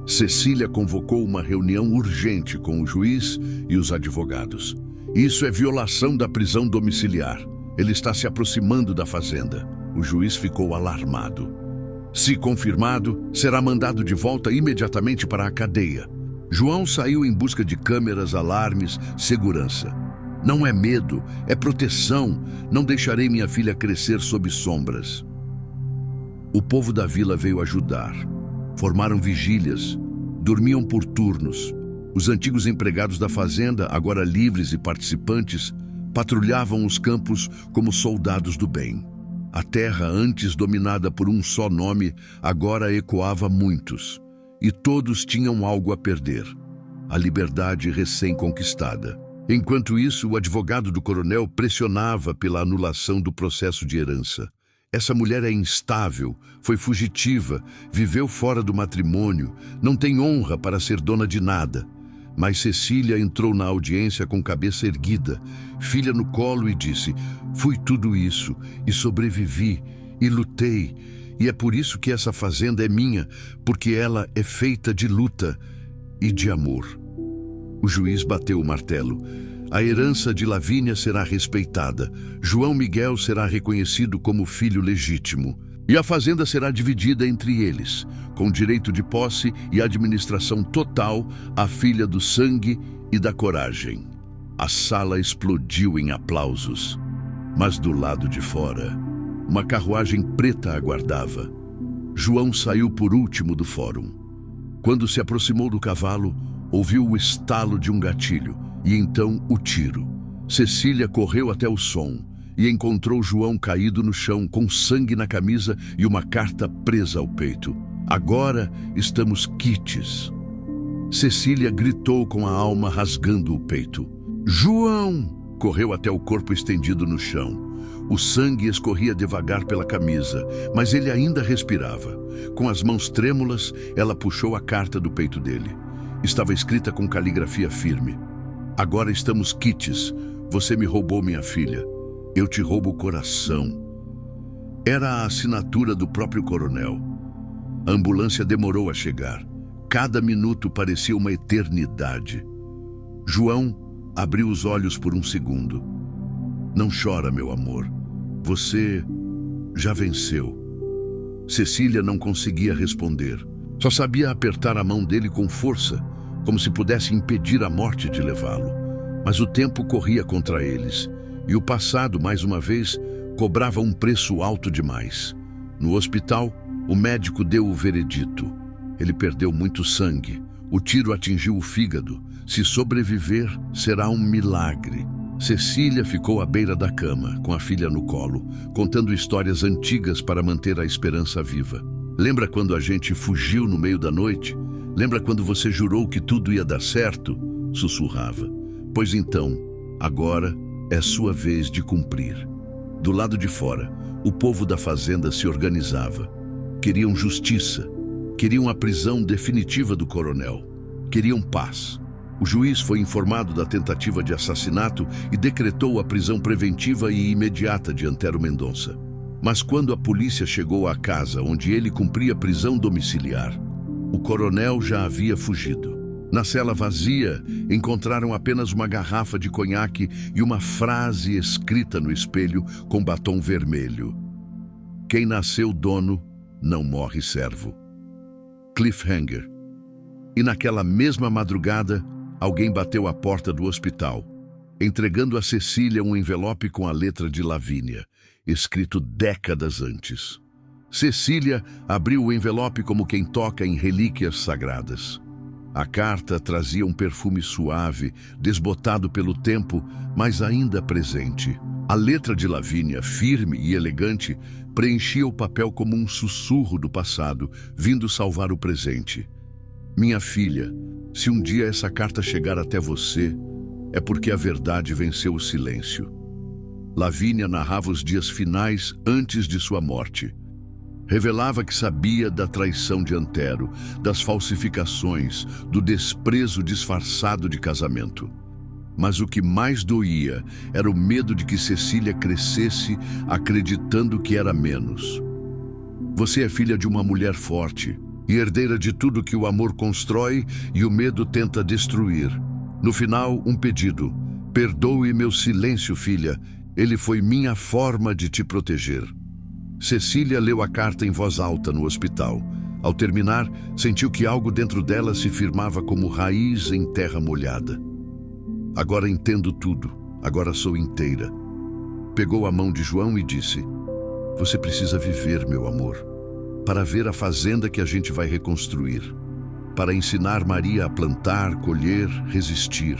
Cecília convocou uma reunião urgente com o juiz e os advogados. Isso é violação da prisão domiciliar. Ele está se aproximando da fazenda. O juiz ficou alarmado. Se confirmado, será mandado de volta imediatamente para a cadeia. João saiu em busca de câmeras, alarmes, segurança. Não é medo, é proteção. Não deixarei minha filha crescer sob sombras. O povo da vila veio ajudar. Formaram vigílias, dormiam por turnos. Os antigos empregados da fazenda, agora livres e participantes, patrulhavam os campos como soldados do bem. A terra, antes dominada por um só nome, agora ecoava muitos, e todos tinham algo a perder: a liberdade recém-conquistada. Enquanto isso, o advogado do coronel pressionava pela anulação do processo de herança. Essa mulher é instável, foi fugitiva, viveu fora do matrimônio, não tem honra para ser dona de nada. Mas Cecília entrou na audiência com cabeça erguida, filha no colo, e disse: fui tudo isso, e sobrevivi, e lutei, e é por isso que essa fazenda é minha, porque ela é feita de luta e de amor. O juiz bateu o martelo. A herança de Lavínia será respeitada. João Miguel será reconhecido como filho legítimo. E a fazenda será dividida entre eles, com direito de posse e administração total à filha do sangue e da coragem. A sala explodiu em aplausos. Mas do lado de fora, uma carruagem preta aguardava. João saiu por último do fórum. Quando se aproximou do cavalo, ouviu o estalo de um gatilho e então o tiro. Cecília correu até o som e encontrou João caído no chão com sangue na camisa e uma carta presa ao peito. Agora estamos quites. Cecília gritou com a alma rasgando o peito. João! Correu até o corpo estendido no chão. O sangue escorria devagar pela camisa, mas ele ainda respirava. Com as mãos trêmulas, ela puxou a carta do peito dele. Estava escrita com caligrafia firme. Agora estamos quites. Você me roubou minha filha. Eu te roubo o coração. Era a assinatura do próprio coronel. A ambulância demorou a chegar. Cada minuto parecia uma eternidade. João abriu os olhos por um segundo. Não chora, meu amor. Você já venceu. Cecília não conseguia responder. Só sabia apertar a mão dele com força, como se pudesse impedir a morte de levá-lo. Mas o tempo corria contra eles, e o passado, mais uma vez, cobrava um preço alto demais. No hospital, o médico deu o veredito. Ele perdeu muito sangue. O tiro atingiu o fígado. Se sobreviver, será um milagre. Cecília ficou à beira da cama, com a filha no colo, contando histórias antigas para manter a esperança viva. Lembra quando a gente fugiu no meio da noite? Lembra quando você jurou que tudo ia dar certo? Sussurrava. Pois então, agora é sua vez de cumprir. Do lado de fora, o povo da fazenda se organizava. Queriam justiça. Queriam a prisão definitiva do coronel. Queriam paz. O juiz foi informado da tentativa de assassinato e decretou a prisão preventiva e imediata de Antero Mendonça. Mas quando a polícia chegou à casa onde ele cumpria prisão domiciliar, o coronel já havia fugido. Na cela vazia, encontraram apenas uma garrafa de conhaque e uma frase escrita no espelho com batom vermelho. Quem nasceu dono, não morre servo. Cliffhanger. E naquela mesma madrugada, alguém bateu à porta do hospital, entregando a Cecília um envelope com a letra de Lavínia, escrito décadas antes. Cecília abriu o envelope como quem toca em relíquias sagradas. A carta trazia um perfume suave, desbotado pelo tempo, mas ainda presente. A letra de Lavínia, firme e elegante, preenchia o papel como um sussurro do passado, vindo salvar o presente. Minha filha, se um dia essa carta chegar até você, é porque a verdade venceu o silêncio. Lavínia narrava os dias finais antes de sua morte. Revelava que sabia da traição de Antero, das falsificações, do desprezo disfarçado de casamento. Mas o que mais doía era o medo de que Cecília crescesse acreditando que era menos. Você é filha de uma mulher forte e herdeira de tudo que o amor constrói e o medo tenta destruir. No final, um pedido: perdoe meu silêncio, filha. Ele foi minha forma de te proteger. Cecília leu a carta em voz alta no hospital. Ao terminar, sentiu que algo dentro dela se firmava como raiz em terra molhada. Agora entendo tudo. Agora sou inteira. Pegou a mão de João e disse: você precisa viver, meu amor, para ver a fazenda que a gente vai reconstruir, para ensinar Maria a plantar, colher, resistir.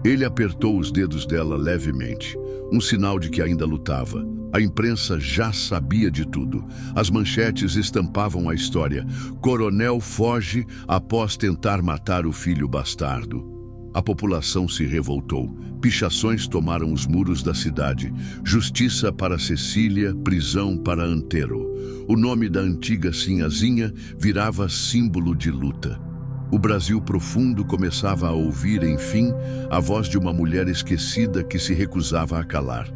Ele apertou os dedos dela levemente, um sinal de que ainda lutava. A imprensa já sabia de tudo. As manchetes estampavam a história. Coronel foge após tentar matar o filho bastardo. A população se revoltou. Pichações tomaram os muros da cidade. Justiça para Cecília, prisão para Antero. O nome da antiga Sinhazinha virava símbolo de luta. O Brasil profundo começava a ouvir, enfim, a voz de uma mulher esquecida que se recusava a calar.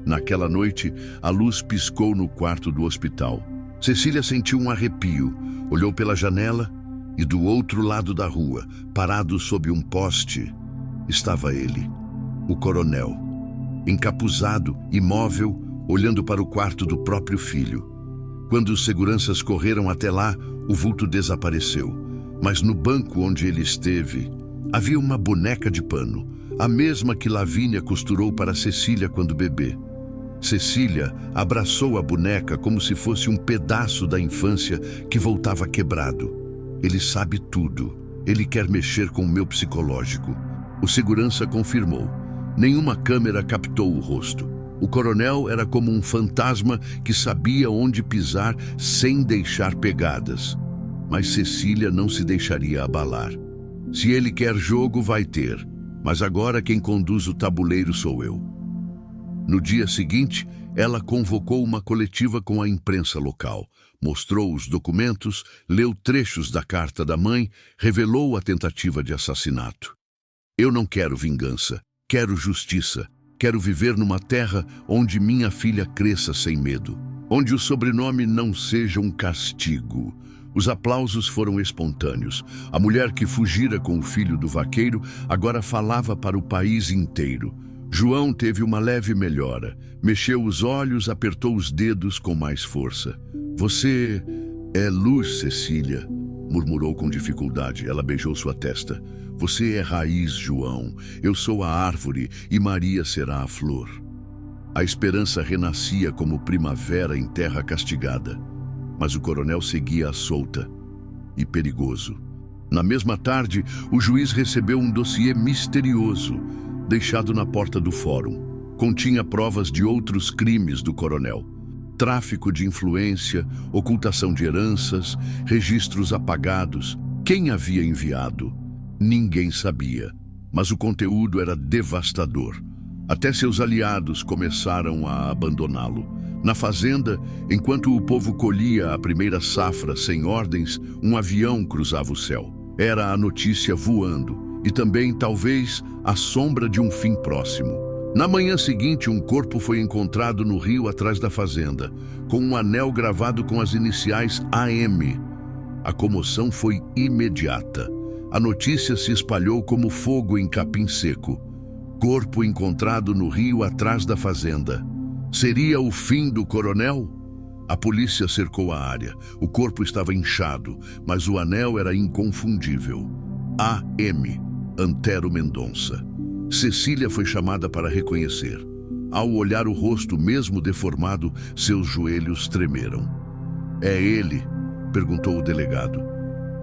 Naquela noite, a luz piscou no quarto do hospital. Cecília sentiu um arrepio, olhou pela janela e do outro lado da rua, parado sob um poste, estava ele, o coronel, encapuzado, imóvel, olhando para o quarto do próprio filho. Quando os seguranças correram até lá, o vulto desapareceu. Mas no banco onde ele esteve, havia uma boneca de pano, a mesma que Lavínia costurou para Cecília quando bebê. Cecília abraçou a boneca como se fosse um pedaço da infância que voltava quebrado. Ele sabe tudo. Ele quer mexer com o meu psicológico. O segurança confirmou. Nenhuma câmera captou o rosto. O coronel era como um fantasma que sabia onde pisar sem deixar pegadas. Mas Cecília não se deixaria abalar. Se ele quer jogo, vai ter. Mas agora quem conduz o tabuleiro sou eu. No dia seguinte, ela convocou uma coletiva com a imprensa local. Mostrou os documentos, leu trechos da carta da mãe, revelou a tentativa de assassinato. Eu não quero vingança, quero justiça. Quero viver numa terra onde minha filha cresça sem medo. Onde o sobrenome não seja um castigo. Os aplausos foram espontâneos. A mulher que fugira com o filho do vaqueiro agora falava para o país inteiro. João teve uma leve melhora. Mexeu os olhos, apertou os dedos com mais força. Você é luz, Cecília, murmurou com dificuldade. Ela beijou sua testa. Você é raiz, João. Eu sou a árvore e Maria será a flor. A esperança renascia como primavera em terra castigada. Mas o coronel seguia à solta e perigoso. Na mesma tarde, o juiz recebeu um dossiê misterioso, deixado na porta do fórum. Continha provas de outros crimes do coronel. Tráfico de influência, ocultação de heranças, registros apagados. Quem havia enviado? Ninguém sabia. Mas o conteúdo era devastador. Até seus aliados começaram a abandoná-lo. Na fazenda, enquanto o povo colhia a primeira safra sem ordens, um avião cruzava o céu. Era a notícia voando e também, talvez, a sombra de um fim próximo. Na manhã seguinte, um corpo foi encontrado no rio atrás da fazenda, com um anel gravado com as iniciais AM. A comoção foi imediata. A notícia se espalhou como fogo em capim seco. Corpo encontrado no rio atrás da fazenda. Seria o fim do coronel? A polícia cercou a área. O corpo estava inchado, mas o anel era inconfundível. AM, Antero Mendonça. Cecília foi chamada para reconhecer. Ao olhar o rosto mesmo deformado, seus joelhos tremeram. É ele? Perguntou o delegado.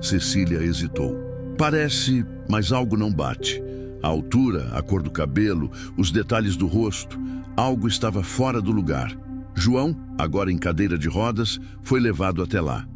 Cecília hesitou. Parece, mas algo não bate. A altura, a cor do cabelo, os detalhes do rosto, algo estava fora do lugar. João, agora em cadeira de rodas, foi levado até lá.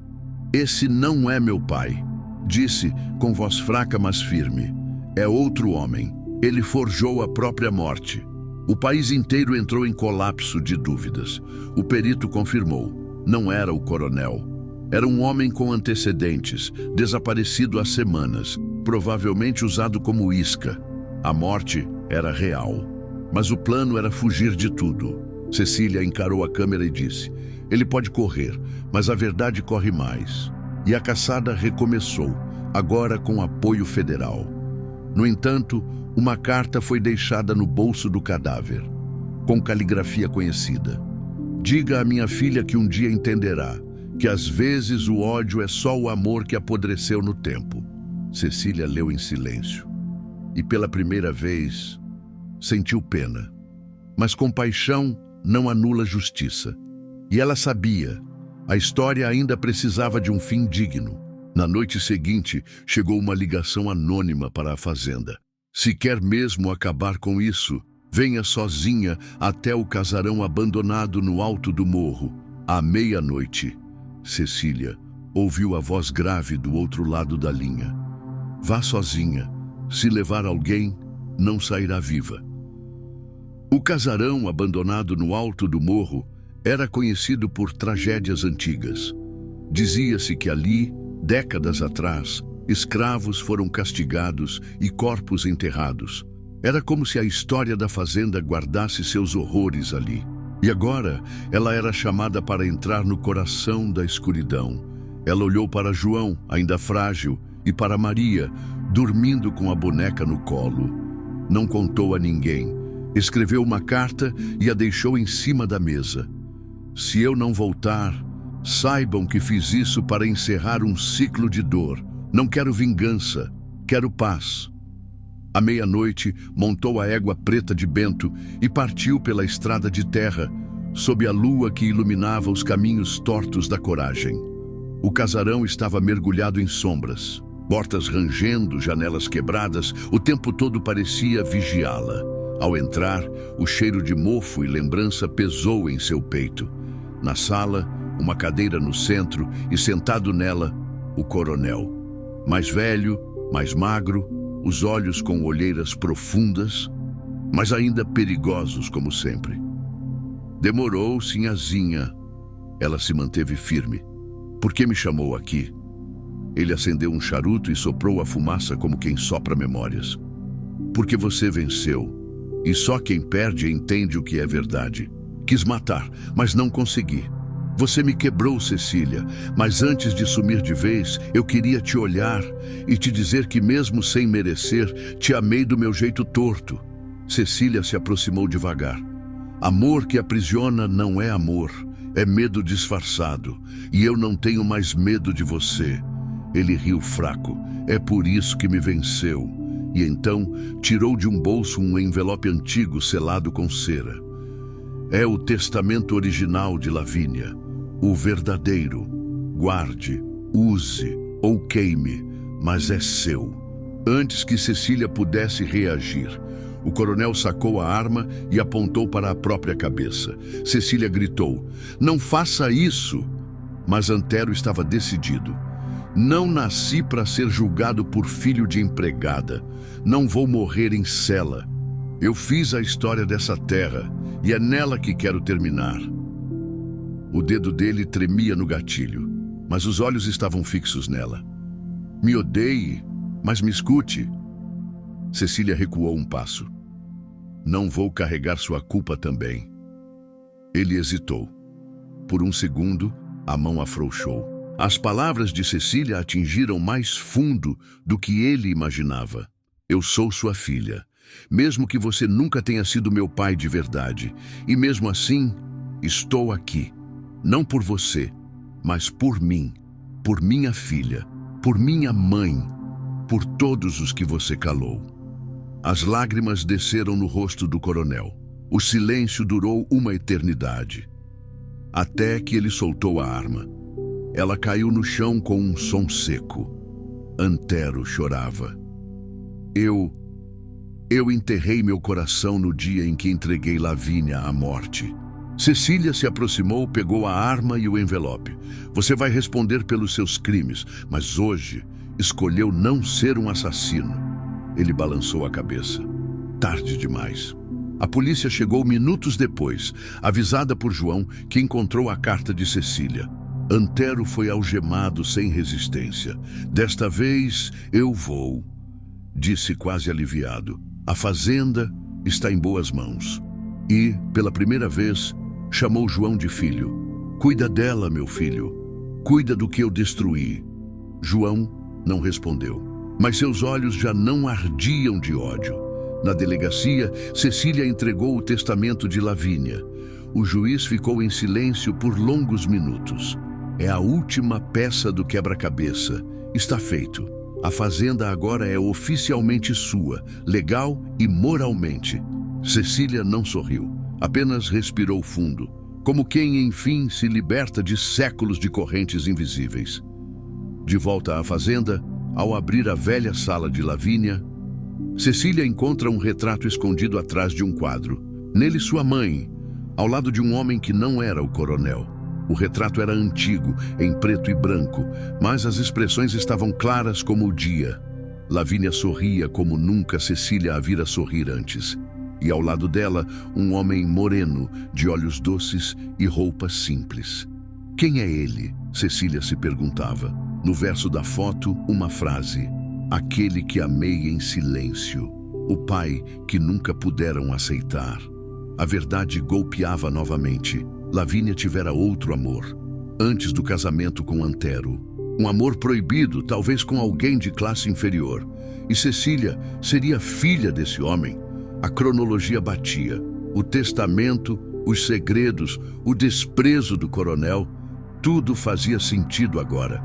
Esse não é meu pai, disse com voz fraca mas firme. É outro homem. Ele forjou a própria morte. O país inteiro entrou em colapso de dúvidas. O perito confirmou. Não era o coronel. Era um homem com antecedentes, desaparecido há semanas, provavelmente usado como isca. A morte era real. Mas o plano era fugir de tudo. Cecília encarou a câmera e disse: ele pode correr, mas a verdade corre mais. E a caçada recomeçou, agora com apoio federal. No entanto, uma carta foi deixada no bolso do cadáver, com caligrafia conhecida. Diga à minha filha que um dia entenderá que às vezes o ódio é só o amor que apodreceu no tempo. Cecília leu em silêncio. E pela primeira vez, sentiu pena. Mas compaixão não anula justiça. E ela sabia, a história ainda precisava de um fim digno. Na noite seguinte, chegou uma ligação anônima para a fazenda. Se quer mesmo acabar com isso, venha sozinha até o casarão abandonado no alto do morro, à meia-noite. Cecília ouviu a voz grave do outro lado da linha. Vá sozinha. Se levar alguém, não sairá viva. O casarão abandonado no alto do morro era conhecido por tragédias antigas. Dizia-se que ali, décadas atrás, escravos foram castigados e corpos enterrados. Era como se a história da fazenda guardasse seus horrores ali. E agora, ela era chamada para entrar no coração da escuridão. Ela olhou para João, ainda frágil, e para Maria, dormindo com a boneca no colo. Não contou a ninguém. Escreveu uma carta e a deixou em cima da mesa. Se eu não voltar, saibam que fiz isso para encerrar um ciclo de dor. Não quero vingança, quero paz. À meia-noite, montou a égua preta de Bento e partiu pela estrada de terra, sob a lua que iluminava os caminhos tortos da coragem. O casarão estava mergulhado em sombras. Portas rangendo, janelas quebradas, o tempo todo parecia vigiá-la. Ao entrar, o cheiro de mofo e lembrança pesou em seu peito. Na sala, uma cadeira no centro e sentado nela, o coronel. Mais velho, mais magro, os olhos com olheiras profundas, mas ainda perigosos como sempre. Demorou, sinhazinha. Ela se manteve firme. Por que me chamou aqui? Ele acendeu um charuto e soprou a fumaça como quem sopra memórias. Porque você venceu. E só quem perde entende o que é verdade. Quis matar, mas não consegui. Você me quebrou, Cecília, mas antes de sumir de vez, eu queria te olhar e te dizer que mesmo sem merecer, te amei do meu jeito torto. Cecília se aproximou devagar. Amor que aprisiona não é amor, é medo disfarçado. E eu não tenho mais medo de você. Ele riu fraco. É por isso que me venceu. E então tirou de um bolso um envelope antigo selado com cera. É o testamento original de Lavínia, o verdadeiro. Guarde, use ou queime, mas é seu. Antes que Cecília pudesse reagir, o coronel sacou a arma e apontou para a própria cabeça. Cecília gritou: "Não faça isso!" Mas Antero estava decidido. Não nasci para ser julgado por filho de empregada. Não vou morrer em cela. Eu fiz a história dessa terra e é nela que quero terminar. O dedo dele tremia no gatilho, mas os olhos estavam fixos nela. Me odeie, mas me escute. Cecília recuou um passo. Não vou carregar sua culpa também. Ele hesitou. Por um segundo, a mão afrouxou. As palavras de Cecília atingiram mais fundo do que ele imaginava. Eu sou sua filha, mesmo que você nunca tenha sido meu pai de verdade. E mesmo assim, estou aqui. Não por você, mas por mim, por minha filha, por minha mãe, por todos os que você calou. As lágrimas desceram no rosto do coronel. O silêncio durou uma eternidade, até que ele soltou a arma. Ela caiu no chão com um som seco. Antero chorava. Eu enterrei meu coração no dia em que entreguei Lavínia à morte. Cecília se aproximou, pegou a arma e o envelope. Você vai responder pelos seus crimes, mas hoje escolheu não ser um assassino. Ele balançou a cabeça. Tarde demais. A polícia chegou minutos depois, avisada por João, que encontrou a carta de Cecília. Antero foi algemado sem resistência. Desta vez eu vou, disse quase aliviado. A fazenda está em boas mãos. E, pela primeira vez, chamou João de filho. Cuida dela, meu filho. Cuida do que eu destruí. João não respondeu, mas seus olhos já não ardiam de ódio. Na delegacia, Cecília entregou o testamento de Lavínia. O juiz ficou em silêncio por longos minutos. É a última peça do quebra-cabeça. Está feito. A fazenda agora é oficialmente sua, legal e moralmente. Cecília não sorriu, apenas respirou fundo, como quem, enfim, se liberta de séculos de correntes invisíveis. De volta à fazenda, ao abrir a velha sala de Lavínia, Cecília encontra um retrato escondido atrás de um quadro. Nele sua mãe, ao lado de um homem que não era o coronel. O retrato era antigo, em preto e branco, mas as expressões estavam claras como o dia. Lavínia sorria como nunca Cecília a vira sorrir antes. E ao lado dela, um homem moreno, de olhos doces e roupas simples. Quem é ele? Cecília se perguntava. No verso da foto, uma frase: aquele que amei em silêncio, o pai que nunca puderam aceitar. A verdade golpeava novamente. Lavínia tivera outro amor, antes do casamento com Antero. Um amor proibido, talvez com alguém de classe inferior. E Cecília seria filha desse homem. A cronologia batia. O testamento, os segredos, o desprezo do coronel, tudo fazia sentido agora.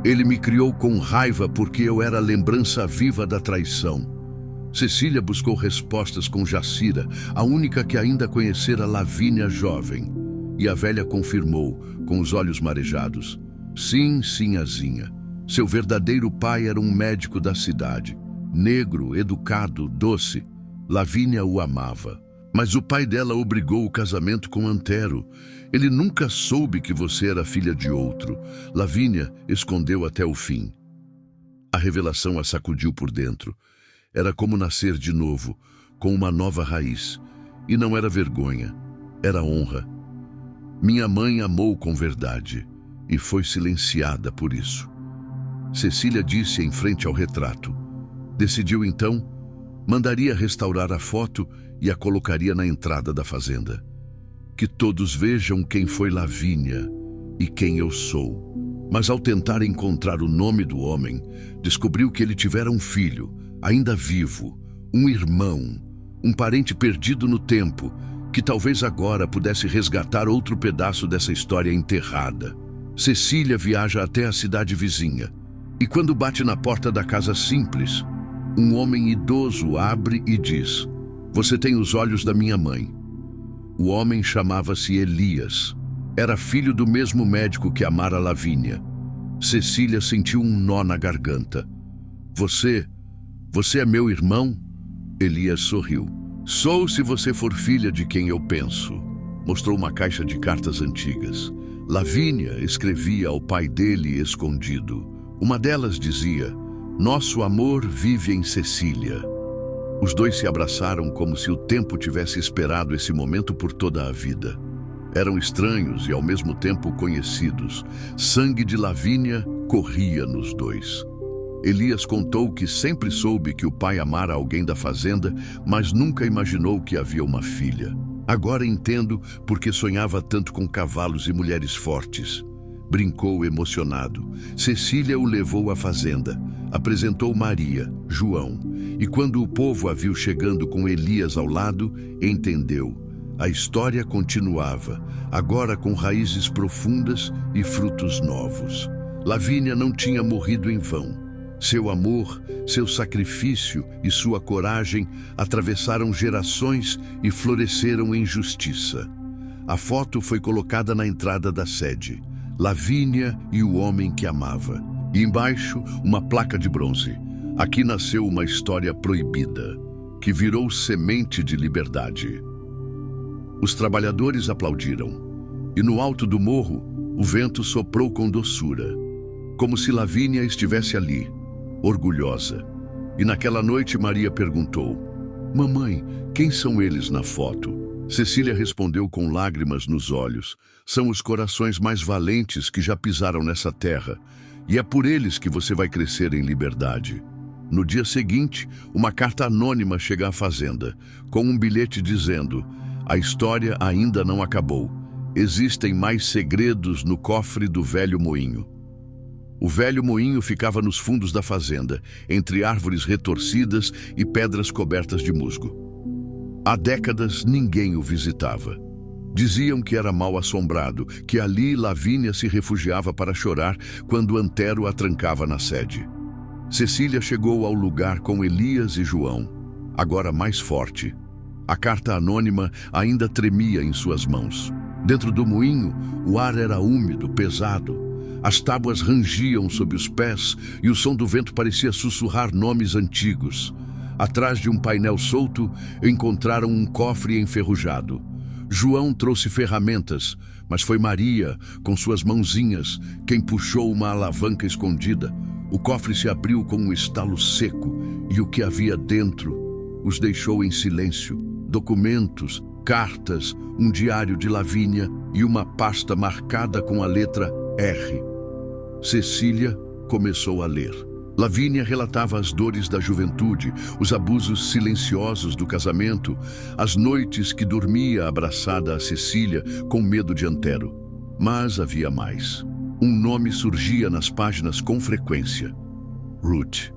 Ele me criou com raiva porque eu era a lembrança viva da traição. Cecília buscou respostas com Jacira, a única que ainda conhecera Lavínia jovem. E a velha confirmou, com os olhos marejados. Sim, sinhazinha. Seu verdadeiro pai era um médico da cidade. Negro, educado, doce. Lavínia o amava. Mas o pai dela obrigou o casamento com Antero. Ele nunca soube que você era filha de outro. Lavínia escondeu até o fim. A revelação a sacudiu por dentro. Era como nascer de novo, com uma nova raiz. E não era vergonha, era honra. Minha mãe amou com verdade e foi silenciada por isso. Cecília disse em frente ao retrato. Decidiu então, mandaria restaurar a foto e a colocaria na entrada da fazenda. Que todos vejam quem foi Lavínia e quem eu sou. Mas ao tentar encontrar o nome do homem, descobriu que ele tivera um filho, ainda vivo, um irmão, um parente perdido no tempo, que talvez agora pudesse resgatar outro pedaço dessa história enterrada. Cecília viaja até a cidade vizinha, e quando bate na porta da casa simples, um homem idoso abre e diz: "Você tem os olhos da minha mãe." O homem chamava-se Elias. Era filho do mesmo médico que amara Lavínia. Cecília sentiu um nó na garganta. Você é meu irmão?" Elias sorriu. "Sou se você for filha de quem eu penso." Mostrou uma caixa de cartas antigas. Lavínia escrevia ao pai dele escondido. Uma delas dizia: "Nosso amor vive em Cecília." Os dois se abraçaram como se o tempo tivesse esperado esse momento por toda a vida. Eram estranhos e ao mesmo tempo conhecidos. Sangue de Lavínia corria nos dois. Elias contou que sempre soube que o pai amara alguém da fazenda, mas nunca imaginou que havia uma filha. "Agora entendo porque sonhava tanto com cavalos e mulheres fortes." Brincou emocionado. Cecília o levou à fazenda, apresentou Maria, João, e quando o povo a viu chegando com Elias ao lado, entendeu. A história continuava, agora com raízes profundas e frutos novos. Lavínia não tinha morrido em vão. Seu amor, seu sacrifício e sua coragem atravessaram gerações e floresceram em justiça. A foto foi colocada na entrada da sede. Lavínia e o homem que amava. E embaixo, uma placa de bronze. Aqui nasceu uma história proibida, que virou semente de liberdade. Os trabalhadores aplaudiram. E no alto do morro, o vento soprou com doçura, como se Lavínia estivesse ali, orgulhosa. E naquela noite Maria perguntou: "Mamãe, quem são eles na foto?" Cecília respondeu com lágrimas nos olhos: "São os corações mais valentes que já pisaram nessa terra, e é por eles que você vai crescer em liberdade." No dia seguinte, uma carta anônima chega à fazenda, com um bilhete dizendo: "A história ainda não acabou. Existem mais segredos no cofre do velho moinho." O velho moinho ficava nos fundos da fazenda, entre árvores retorcidas e pedras cobertas de musgo. Há décadas ninguém o visitava. Diziam que era mal assombrado, que ali Lavínia se refugiava para chorar quando Antero a trancava na sede. Cecília chegou ao lugar com Elias e João, agora mais forte. A carta anônima ainda tremia em suas mãos. Dentro do moinho, o ar era úmido, pesado. As tábuas rangiam sob os pés e o som do vento parecia sussurrar nomes antigos. Atrás de um painel solto, encontraram um cofre enferrujado. João trouxe ferramentas, mas foi Maria, com suas mãozinhas, quem puxou uma alavanca escondida. O cofre se abriu com um estalo seco e o que havia dentro os deixou em silêncio. Documentos, cartas, um diário de Lavínia e uma pasta marcada com a letra R. Cecília começou a ler. Lavínia relatava as dores da juventude, os abusos silenciosos do casamento, as noites que dormia abraçada a Cecília com medo de Antero. Mas havia mais. Um nome surgia nas páginas com frequência: Ruth.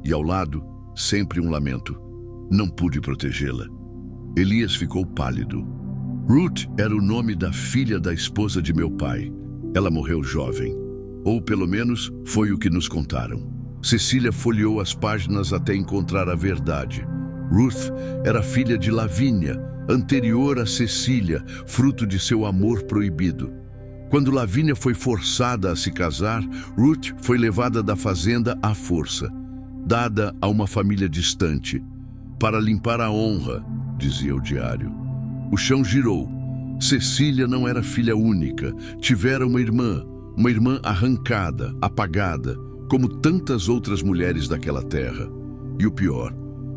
E ao lado, sempre um lamento: não pude protegê-la. Elias ficou pálido. Ruth era o nome da filha da esposa de meu pai. Ela morreu jovem. Ou pelo menos foi o que nos contaram. Cecília folheou as páginas até encontrar a verdade. Ruth era filha de Lavínia, anterior a Cecília, fruto de seu amor proibido. Quando Lavínia foi forçada a se casar, Ruth foi levada da fazenda à força, dada a uma família distante. Para limpar a honra, dizia o diário. O chão girou. Cecília não era filha única. Tivera uma irmã arrancada, apagada, como tantas outras mulheres daquela terra. E o pior,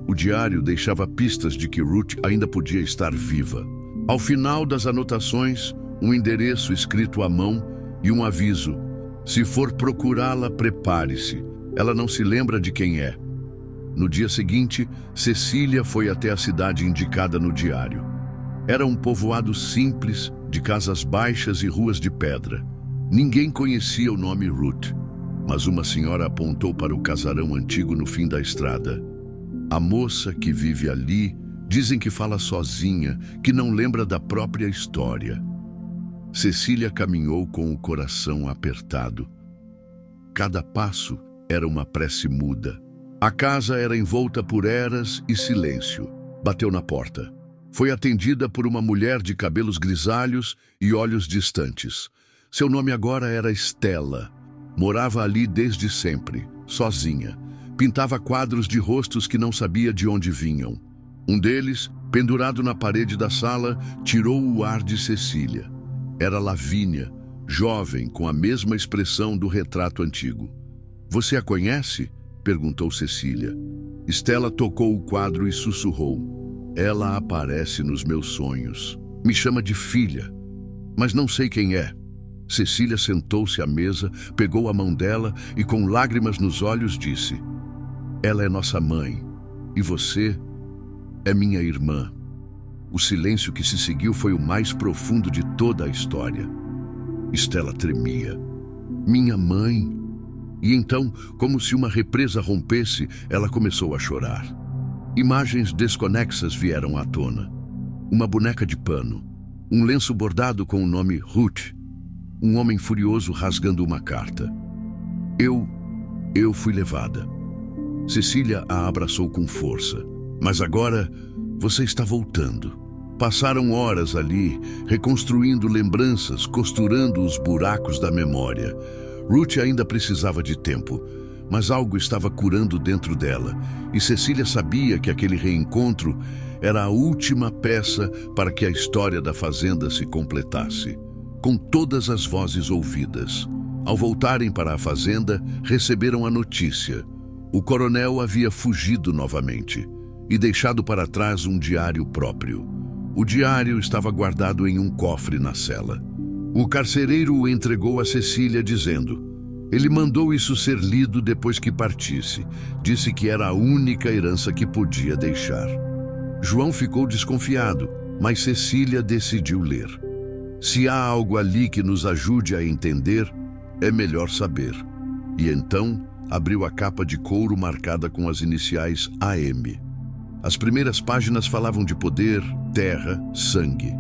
o diário deixava pistas de que Ruth ainda podia estar viva. Ao final das anotações, um endereço escrito à mão e um aviso: se for procurá-la, prepare-se. Ela não se lembra de quem é. No dia seguinte, Cecília foi até a cidade indicada no diário. Era um povoado simples, de casas baixas e ruas de pedra. Ninguém conhecia o nome Ruth. Mas uma senhora apontou para o casarão antigo no fim da estrada. A moça que vive ali, dizem que fala sozinha, que não lembra da própria história. Cecília caminhou com o coração apertado. Cada passo era uma prece muda. A casa era envolta por eras e silêncio. Bateu na porta. Foi atendida por uma mulher de cabelos grisalhos e olhos distantes. Seu nome agora era Estela. Morava ali desde sempre, sozinha. Pintava quadros de rostos que não sabia de onde vinham. Um deles, pendurado na parede da sala, tirou o ar de Cecília. Era Lavínia, jovem, com a mesma expressão do retrato antigo. Você a conhece? Perguntou Cecília. Estela tocou o quadro e sussurrou: ela aparece nos meus sonhos. Me chama de filha, mas não sei quem é. Cecília sentou-se à mesa, pegou a mão dela e, com lágrimas nos olhos, disse: ela é nossa mãe, e você é minha irmã. O silêncio que se seguiu foi o mais profundo de toda a história. Estela tremia. Minha mãe? E então, como se uma represa rompesse, ela começou a chorar. Imagens desconexas vieram à tona. Uma boneca de pano, um lenço bordado com o nome Ruth, um homem furioso rasgando uma carta. Eu fui levada. Cecília a abraçou com força. Mas agora você está voltando. Passaram horas ali, reconstruindo lembranças, costurando os buracos da memória. Ruth ainda precisava de tempo, mas algo estava curando dentro dela, e Cecília sabia que aquele reencontro era a última peça para que a história da fazenda se completasse. Com todas as vozes ouvidas, ao voltarem para a fazenda, receberam a notícia. O coronel havia fugido novamente e deixado para trás um diário próprio. O diário estava guardado em um cofre na cela. O carcereiro o entregou a Cecília, dizendo: ele mandou isso ser lido depois que partisse. Disse que era a única herança que podia deixar. João ficou desconfiado, mas Cecília decidiu ler. Se há algo ali que nos ajude a entender, é melhor saber. E então abriu a capa de couro marcada com as iniciais AM. As primeiras páginas falavam de poder, terra, sangue.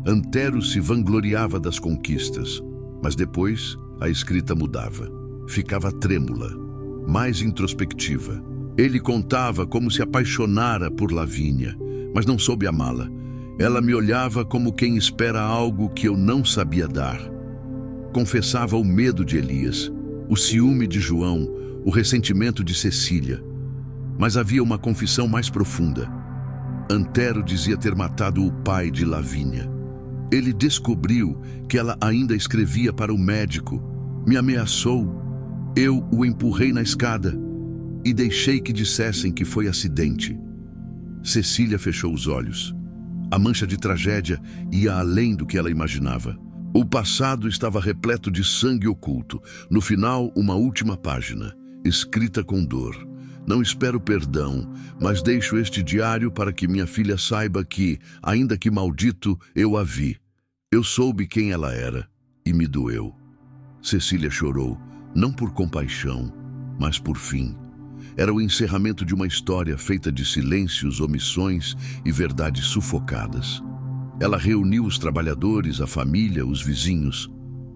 Antero se vangloriava das conquistas, mas depois a escrita mudava. Ficava trêmula, mais introspectiva. Ele contava como se apaixonara por Lavínia, mas não soube amá-la. Ela me olhava como quem espera algo que eu não sabia dar. confessava o medo de Elias, o ciúme de João, o ressentimento de Cecília. Mas havia uma confissão mais profunda. Antero dizia ter matado o pai de Lavínia. Ele descobriu que ela ainda escrevia para o médico. Me ameaçou. Eu o empurrei na escada e deixei que dissessem que foi acidente. Cecília fechou os olhos. A mancha de tragédia ia além do que ela imaginava. O passado estava repleto de sangue oculto. No final, uma última página, escrita com dor. Não espero perdão, mas deixo este diário para que minha filha saiba que, ainda que maldito, eu a vi. Eu soube quem ela era e me doeu. Cecília chorou, não por compaixão, mas por fim. Era o encerramento de uma história feita de silêncios, omissões e verdades sufocadas. Ela reuniu os trabalhadores, a família, os vizinhos.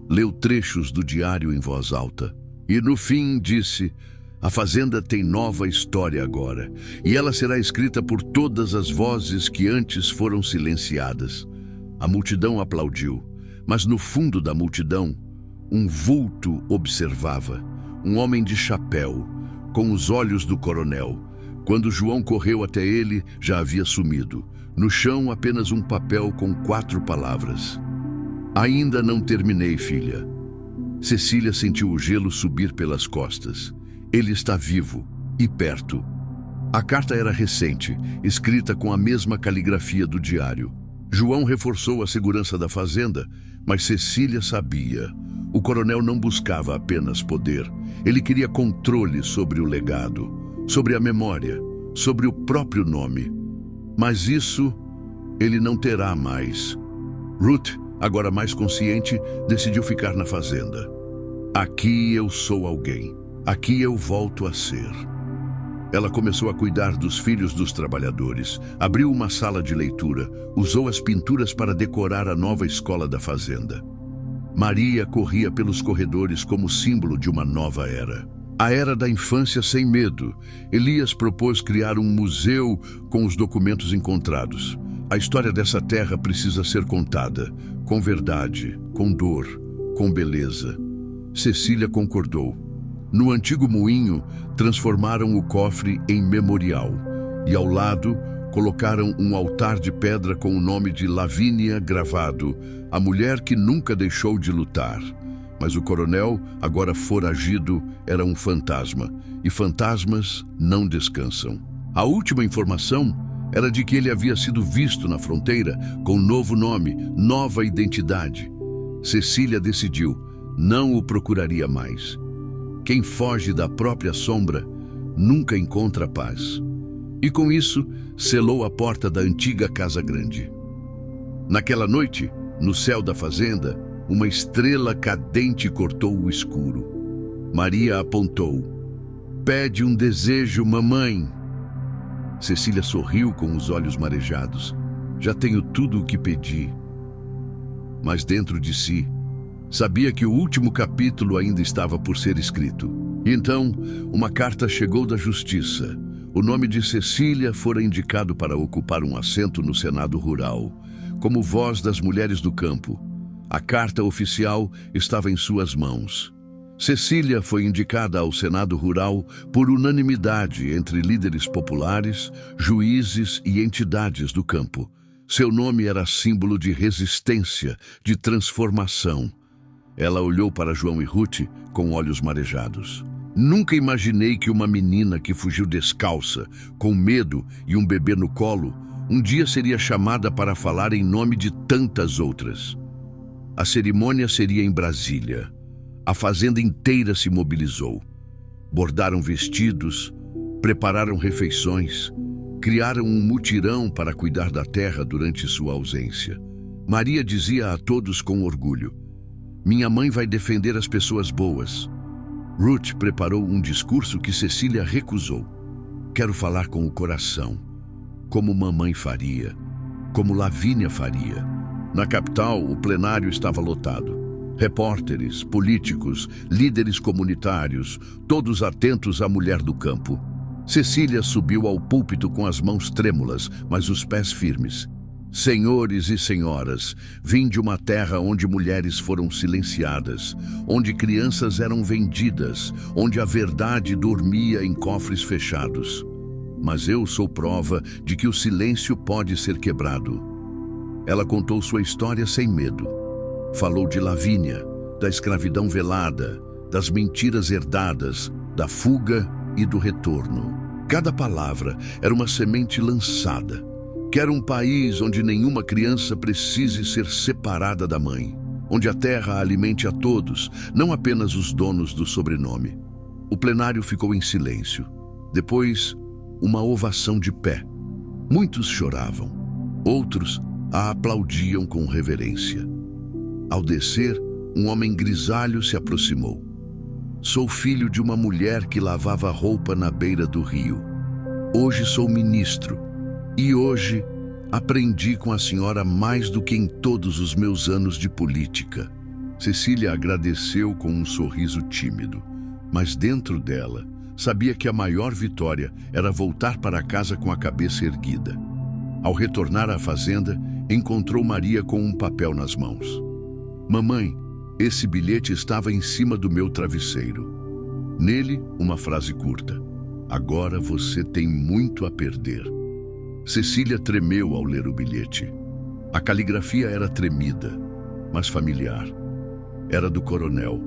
Leu trechos do diário em voz alta. E no fim disse: a fazenda tem nova história agora, e ela será escrita por todas as vozes que antes foram silenciadas. A multidão aplaudiu, mas no fundo da multidão, um vulto observava, um homem de chapéu, com os olhos do coronel. Quando João correu até ele, já havia sumido. No chão, apenas um papel com 4 palavras. Ainda não terminei, filha. Cecília sentiu o gelo subir pelas costas. Ele está vivo e perto. A carta era recente, escrita com a mesma caligrafia do diário. João reforçou a segurança da fazenda, mas Cecília sabia. O coronel não buscava apenas poder. Ele queria controle sobre o legado, sobre a memória, sobre o próprio nome. Mas isso ele não terá mais. Ruth, agora mais consciente, decidiu ficar na fazenda. Aqui eu sou alguém. Aqui eu volto a ser. Ela começou a cuidar dos filhos dos trabalhadores, abriu uma sala de leitura, usou as pinturas para decorar a nova escola da fazenda. Maria corria pelos corredores como símbolo de uma nova era. A era da infância sem medo. Elias propôs criar um museu com os documentos encontrados. A história dessa terra precisa ser contada, com verdade, com dor, com beleza. Cecília concordou. No antigo moinho, transformaram o cofre em memorial e, ao lado, colocaram um altar de pedra com o nome de Lavínia gravado, a mulher que nunca deixou de lutar. Mas o coronel, agora foragido, era um fantasma, e fantasmas não descansam. A última informação era de que ele havia sido visto na fronteira com novo nome, nova identidade. Cecília decidiu, não o procuraria mais. Quem foge da própria sombra nunca encontra paz. E com isso, selou a porta da antiga casa grande. Naquela noite, no céu da fazenda, uma estrela cadente cortou o escuro. Maria apontou. Pede um desejo, mamãe. Cecília sorriu com os olhos marejados. Já tenho tudo o que pedi. Mas dentro de si, sabia que o último capítulo ainda estava por ser escrito. Então, uma carta chegou da justiça. O nome de Cecília fora indicado para ocupar um assento no Senado Rural, como voz das mulheres do campo. A carta oficial estava em suas mãos. Cecília foi indicada ao Senado Rural por unanimidade entre líderes populares, juízes e entidades do campo. Seu nome era símbolo de resistência, de transformação. Ela olhou para João e Ruth com olhos marejados. Nunca imaginei que uma menina que fugiu descalça, com medo e um bebê no colo, um dia seria chamada para falar em nome de tantas outras. A cerimônia seria em Brasília. A fazenda inteira se mobilizou. Bordaram vestidos, prepararam refeições, criaram um mutirão para cuidar da terra durante sua ausência. Maria dizia a todos com orgulho: minha mãe vai defender as pessoas boas. Ruth preparou um discurso que Cecília recusou. Quero falar com o coração, como mamãe faria, como Lavínia faria. Na capital, o plenário estava lotado. Repórteres, políticos, líderes comunitários, todos atentos à mulher do campo. Cecília subiu ao púlpito com as mãos trêmulas, mas os pés firmes. Senhores e senhoras, vim de uma terra onde mulheres foram silenciadas, onde crianças eram vendidas, onde a verdade dormia em cofres fechados. Mas eu sou prova de que o silêncio pode ser quebrado. Ela contou sua história sem medo. Falou de Lavínia, da escravidão velada, das mentiras herdadas, da fuga e do retorno. Cada palavra era uma semente lançada. Quero um país onde nenhuma criança precise ser separada da mãe, onde a terra alimente a todos, não apenas os donos do sobrenome. O plenário ficou em silêncio. Depois, uma ovação de pé. Muitos choravam, outros a aplaudiam com reverência. Ao descer, um homem grisalho se aproximou. Sou filho de uma mulher que lavava roupa na beira do rio. Hoje sou ministro. E hoje aprendi com a senhora mais do que em todos os meus anos de política. Cecília agradeceu com um sorriso tímido, mas dentro dela sabia que a maior vitória era voltar para casa com a cabeça erguida. Ao retornar à fazenda, encontrou Maria com um papel nas mãos. Mamãe, esse bilhete estava em cima do meu travesseiro. Nele, uma frase curta. Agora você tem muito a perder. Cecília tremeu ao ler o bilhete. A caligrafia era tremida, mas familiar. Era do coronel.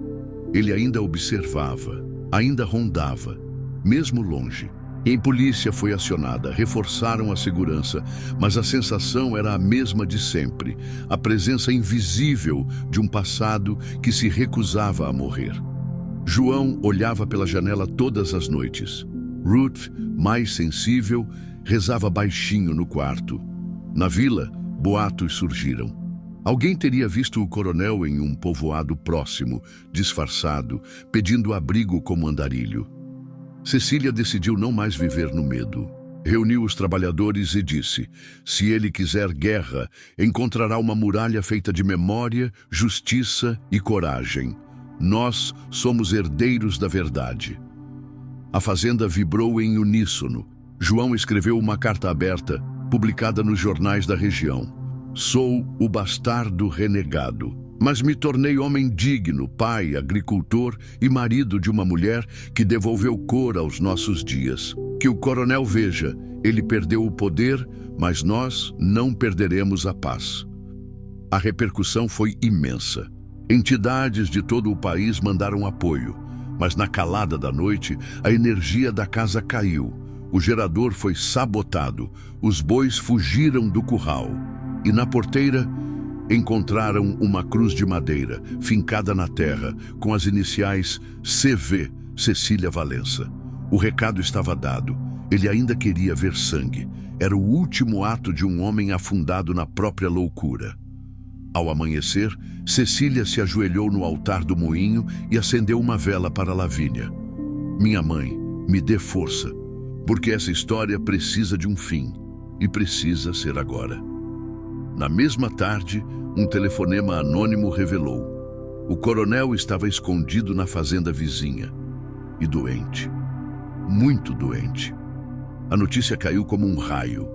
Ele ainda observava, ainda rondava, mesmo longe. A polícia foi acionada, reforçaram a segurança, mas a sensação era a mesma de sempre, a presença invisível de um passado que se recusava a morrer. João olhava pela janela todas as noites. Ruth, mais sensível, rezava baixinho no quarto. Na vila, boatos surgiram. Alguém teria visto o coronel em um povoado próximo, disfarçado, pedindo abrigo como andarilho. Cecília decidiu não mais viver no medo. Reuniu os trabalhadores e disse: se ele quiser guerra, encontrará uma muralha feita de memória, justiça e coragem. Nós somos herdeiros da verdade. A fazenda vibrou em uníssono. João escreveu uma carta aberta, publicada nos jornais da região. Sou o bastardo renegado, mas me tornei homem digno, pai, agricultor e marido de uma mulher que devolveu cor aos nossos dias. Que o coronel veja, ele perdeu o poder, mas nós não perderemos a paz. A repercussão foi imensa. Entidades de todo o país mandaram apoio, mas na calada da noite, a energia da casa caiu. O gerador foi sabotado, os bois fugiram do curral e na porteira encontraram uma cruz de madeira fincada na terra com as iniciais CV, Cecília Valença. O recado estava dado. Ele ainda queria ver sangue. Era o último ato de um homem afundado na própria loucura. Ao amanhecer, Cecília se ajoelhou no altar do moinho e acendeu uma vela para Lavínia. Minha mãe, me dê força, porque essa história precisa de um fim, e precisa ser agora. Na mesma tarde, um telefonema anônimo revelou: o coronel estava escondido na fazenda vizinha, e doente, muito doente. A notícia caiu como um raio.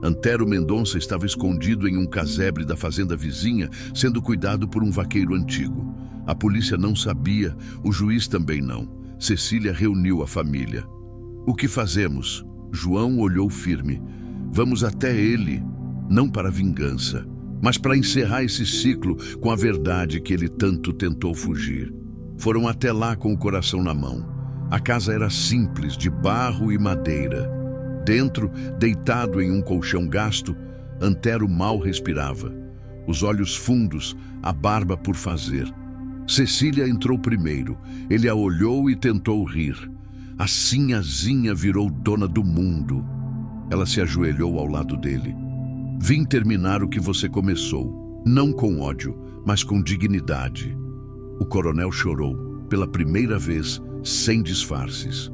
Antero Mendonça estava escondido em um casebre da fazenda vizinha, sendo cuidado por um vaqueiro antigo. A polícia não sabia, o juiz também não. Cecília reuniu a família. O que fazemos? João olhou firme. Vamos até ele, não para vingança, mas para encerrar esse ciclo com a verdade que ele tanto tentou fugir. Foram até lá com o coração na mão. A casa era simples, de barro e madeira. Dentro, deitado em um colchão gasto, Antero mal respirava. Os olhos fundos, a barba por fazer. Cecília entrou primeiro. Ele a olhou e tentou rir. A sinhazinha virou dona do mundo. Ela se ajoelhou ao lado dele. Vim terminar o que você começou, não com ódio, mas com dignidade. O coronel chorou, pela primeira vez, sem disfarces.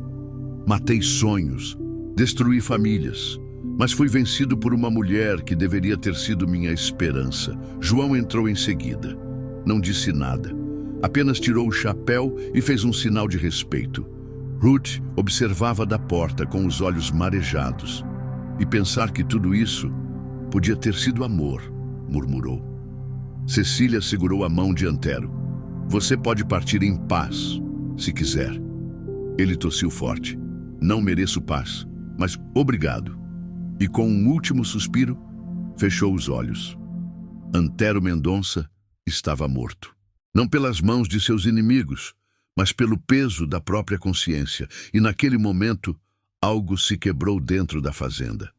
Matei sonhos, destruí famílias, mas fui vencido por uma mulher que deveria ter sido minha esperança. João entrou em seguida. Não disse nada. Apenas tirou o chapéu e fez um sinal de respeito. Ruth observava da porta com os olhos marejados. E pensar que tudo isso Podia ter sido amor, murmurou. Cecília segurou a mão de Antero. Você pode partir em paz, se quiser. Ele tossiu forte. Não mereço paz, mas obrigado. E com um último suspiro, fechou os olhos. Antero Mendonça estava morto. Não pelas mãos de seus inimigos, mas pelo peso da própria consciência. E naquele momento, algo se quebrou dentro da fazenda.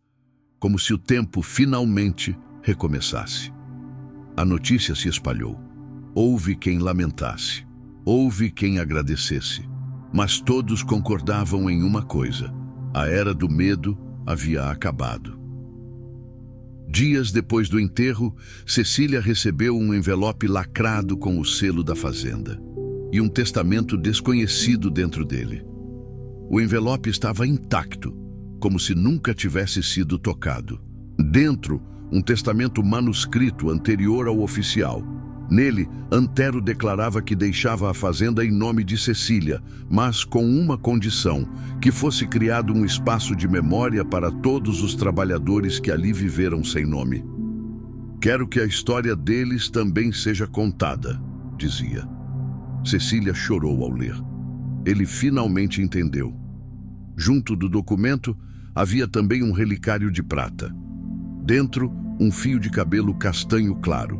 Como se o tempo finalmente recomeçasse. A notícia se espalhou. Houve quem lamentasse. Houve quem agradecesse. Mas todos concordavam em uma coisa. A era do medo havia acabado. Dias depois do enterro, Cecília recebeu um envelope lacrado com o selo da fazenda e um testamento desconhecido dentro dele. O envelope estava intacto, como se nunca tivesse sido tocado. Dentro, um testamento manuscrito anterior ao oficial. Nele, Antero declarava que deixava a fazenda em nome de Cecília, mas com uma condição, que fosse criado um espaço de memória para todos os trabalhadores que ali viveram sem nome. Quero que a história deles também seja contada, dizia. Cecília chorou ao ler. Ele finalmente entendeu. Junto do documento, havia também um relicário de prata. Dentro, um fio de cabelo castanho claro.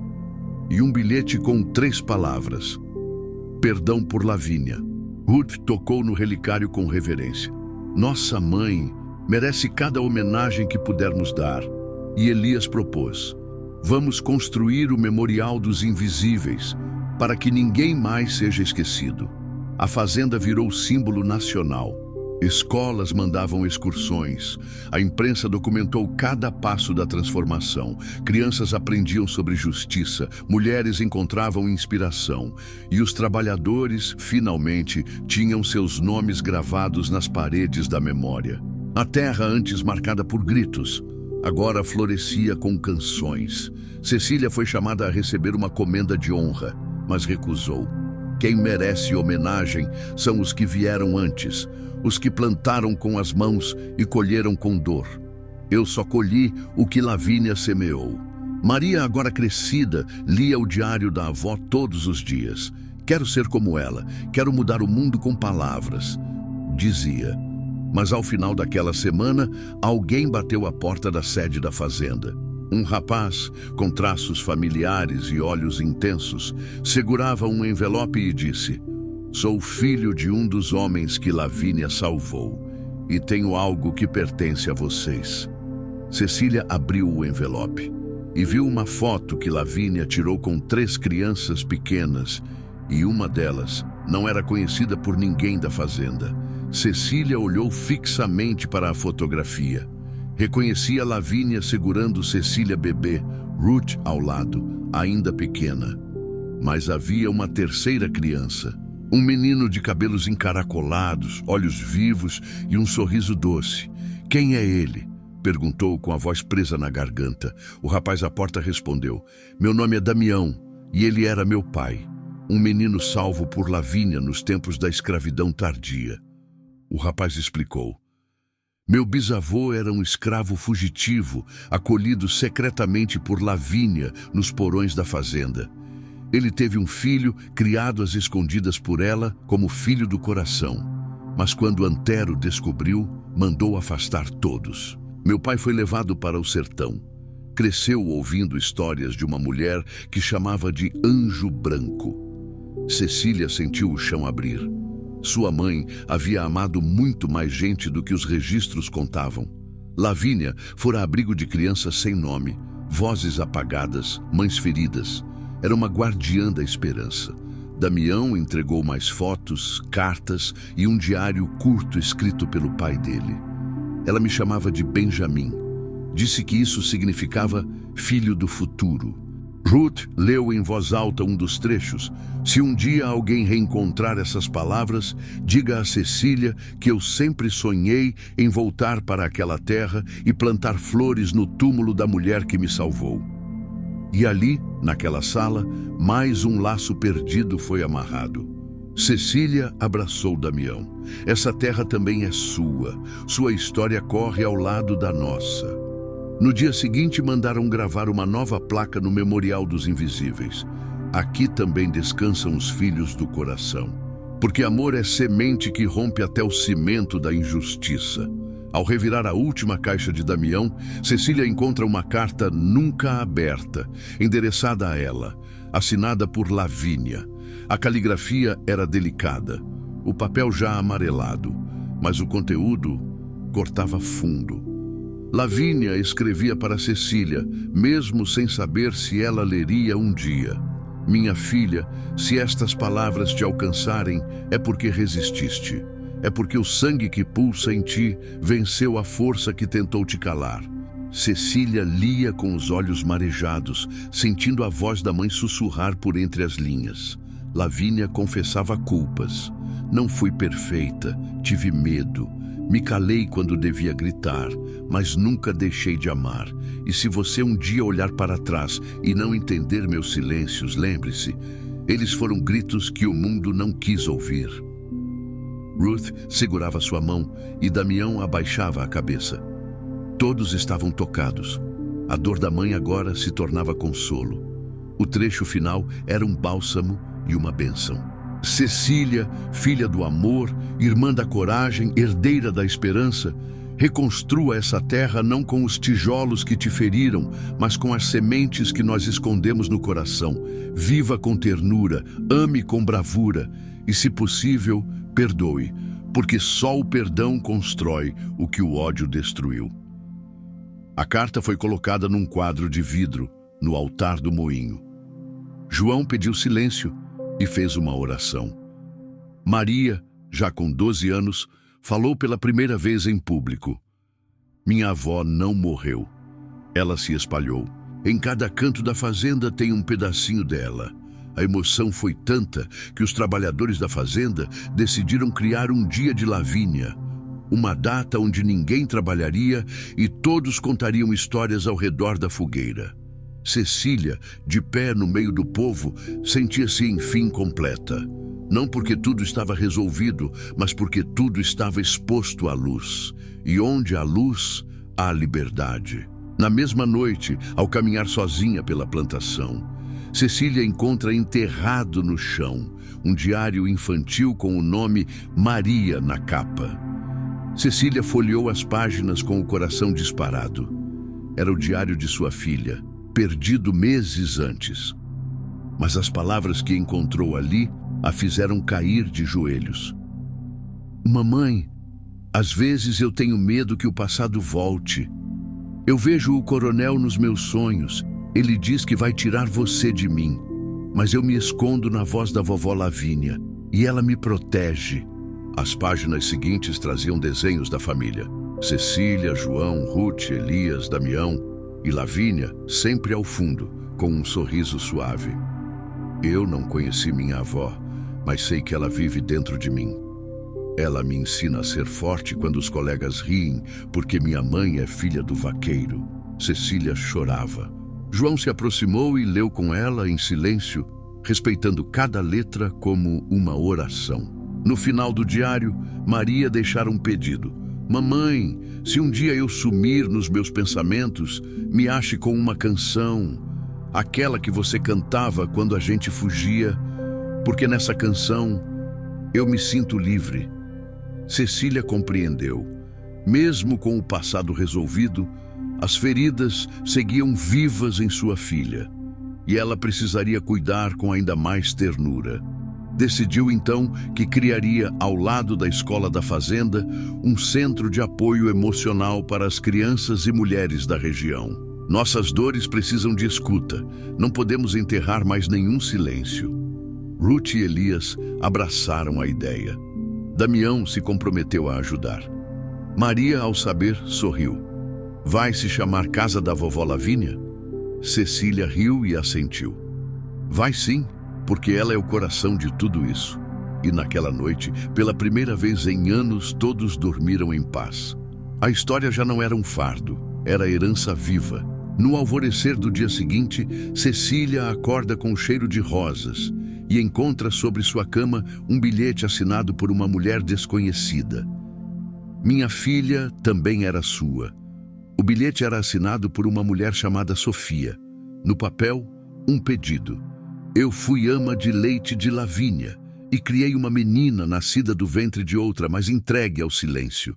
E um bilhete com 3 palavras. Perdão por Lavínia. Ruth tocou no relicário com reverência. Nossa mãe merece cada homenagem que pudermos dar. E Elias propôs: vamos construir o memorial dos invisíveis, para que ninguém mais seja esquecido. A fazenda virou símbolo nacional. Escolas mandavam excursões. A imprensa documentou cada passo da transformação. Crianças aprendiam sobre justiça. Mulheres encontravam inspiração. E os trabalhadores, finalmente, tinham seus nomes gravados nas paredes da memória. A terra, antes marcada por gritos, agora florescia com canções. Cecília foi chamada a receber uma comenda de honra, mas recusou. Quem merece homenagem são os que vieram antes, os que plantaram com as mãos e colheram com dor. Eu só colhi o que Lavínia semeou. Maria, agora crescida, lia o diário da avó todos os dias. Quero ser como ela, quero mudar o mundo com palavras, dizia. Mas ao final daquela semana, alguém bateu à porta da sede da fazenda. Um rapaz, com traços familiares e olhos intensos, segurava um envelope e disse: sou filho de um dos homens que Lavínia salvou e tenho algo que pertence a vocês. Cecília abriu o envelope e viu uma foto que Lavínia tirou com 3 crianças pequenas e uma delas não era conhecida por ninguém da fazenda. Cecília olhou fixamente para a fotografia. Reconhecia Lavínia segurando Cecília bebê, Ruth ao lado, ainda pequena. Mas havia uma terceira criança. Um menino de cabelos encaracolados, olhos vivos e um sorriso doce. Quem é ele? Perguntou com a voz presa na garganta. O rapaz à porta respondeu: meu nome é Damião e ele era meu pai. Um menino salvo por Lavínia nos tempos da escravidão tardia. O rapaz explicou: meu bisavô era um escravo fugitivo, acolhido secretamente por Lavínia nos porões da fazenda. Ele teve um filho, criado às escondidas por ela, como filho do coração. Mas quando Antero descobriu, mandou afastar todos. Meu pai foi levado para o sertão. Cresceu ouvindo histórias de uma mulher que chamava de Anjo Branco. Cecília sentiu o chão abrir. Sua mãe havia amado muito mais gente do que os registros contavam. Lavínia fora abrigo de crianças sem nome, vozes apagadas, mães feridas. Era uma guardiã da esperança. Damião entregou mais fotos, cartas e um diário curto escrito pelo pai dele. Ela me chamava de Benjamim. Disse que isso significava filho do futuro. Ruth leu em voz alta um dos trechos. Se um dia alguém reencontrar essas palavras, diga a Cecília que eu sempre sonhei em voltar para aquela terra e plantar flores no túmulo da mulher que me salvou. E ali, naquela sala, mais um laço perdido foi amarrado. Cecília abraçou Damião. Essa terra também é sua. Sua história corre ao lado da nossa. No dia seguinte, mandaram gravar uma nova placa no Memorial dos Invisíveis. Aqui também descansam os filhos do coração. Porque amor é semente que rompe até o cimento da injustiça. Ao revirar a última caixa de Damião, Cecília encontra uma carta nunca aberta, endereçada a ela, assinada por Lavínia. A caligrafia era delicada, o papel já amarelado, mas o conteúdo cortava fundo. Lavínia escrevia para Cecília, mesmo sem saber se ela leria um dia. Minha filha, se estas palavras te alcançarem, é porque resististe. É porque o sangue que pulsa em ti venceu a força que tentou te calar. Cecília lia com os olhos marejados, sentindo a voz da mãe sussurrar por entre as linhas. Lavínia confessava culpas. Não fui perfeita, tive medo. Me calei quando devia gritar, mas nunca deixei de amar. E se você um dia olhar para trás e não entender meus silêncios, lembre-se, eles foram gritos que o mundo não quis ouvir. Ruth segurava sua mão e Damião abaixava a cabeça. Todos estavam tocados. A dor da mãe agora se tornava consolo. O trecho final era um bálsamo e uma bênção. Cecília, filha do amor, irmã da coragem, herdeira da esperança, reconstrua essa terra não com os tijolos que te feriram, mas com as sementes que nós escondemos no coração. Viva com ternura, ame com bravura e, se possível, perdoe, porque só o perdão constrói o que o ódio destruiu. A carta foi colocada num quadro de vidro, no altar do moinho. João pediu silêncio e fez uma oração. Maria, já com 12 anos, falou pela primeira vez em público. Minha avó não morreu. Ela se espalhou. Em cada canto da fazenda tem um pedacinho dela. A emoção foi tanta que os trabalhadores da fazenda decidiram criar um dia de Lavínia, uma data onde ninguém trabalharia e todos contariam histórias ao redor da fogueira. Cecília, de pé no meio do povo, sentia-se enfim completa. Não porque tudo estava resolvido, mas porque tudo estava exposto à luz. E onde há luz, há liberdade. Na mesma noite, ao caminhar sozinha pela plantação, Cecília encontra enterrado no chão um diário infantil com o nome Maria na capa. Cecília folheou as páginas com o coração disparado. Era o diário de sua filha, perdido meses antes. Mas as palavras que encontrou ali a fizeram cair de joelhos. Mamãe, às vezes eu tenho medo que o passado volte. Eu vejo o coronel nos meus sonhos. Ele diz que vai tirar você de mim. Mas eu me escondo na voz da vovó Lavínia e ela me protege. As páginas seguintes traziam desenhos da família. Cecília, João, Ruth, Elias, Damião e Lavínia sempre ao fundo, com um sorriso suave. Eu não conheci minha avó, mas sei que ela vive dentro de mim. Ela me ensina a ser forte quando os colegas riem, porque minha mãe é filha do vaqueiro. Cecília chorava. João se aproximou e leu com ela em silêncio, respeitando cada letra como uma oração. No final do diário, Maria deixara um pedido. Mamãe, se um dia eu sumir nos meus pensamentos, me ache com uma canção, aquela que você cantava quando a gente fugia, porque nessa canção eu me sinto livre. Cecília compreendeu. Mesmo com o passado resolvido, as feridas seguiam vivas em sua filha, e ela precisaria cuidar com ainda mais ternura. Decidiu então que criaria, ao lado da escola da fazenda, um centro de apoio emocional para as crianças e mulheres da região. Nossas dores precisam de escuta, não podemos enterrar mais nenhum silêncio. Ruth e Elias abraçaram a ideia. Damião se comprometeu a ajudar. Maria, ao saber, sorriu. Vai se chamar Casa da Vovó Lavínia? Cecília riu e assentiu. Vai sim, porque ela é o coração de tudo isso. E naquela noite, pela primeira vez em anos, todos dormiram em paz. A história já não era um fardo, era herança viva. No alvorecer do dia seguinte, Cecília acorda com o cheiro de rosas e encontra sobre sua cama um bilhete assinado por uma mulher desconhecida. Minha filha também era sua. O bilhete era assinado por uma mulher chamada Sofia. No papel, um pedido. Eu fui ama de leite de Lavínia e criei uma menina nascida do ventre de outra, mas entregue ao silêncio.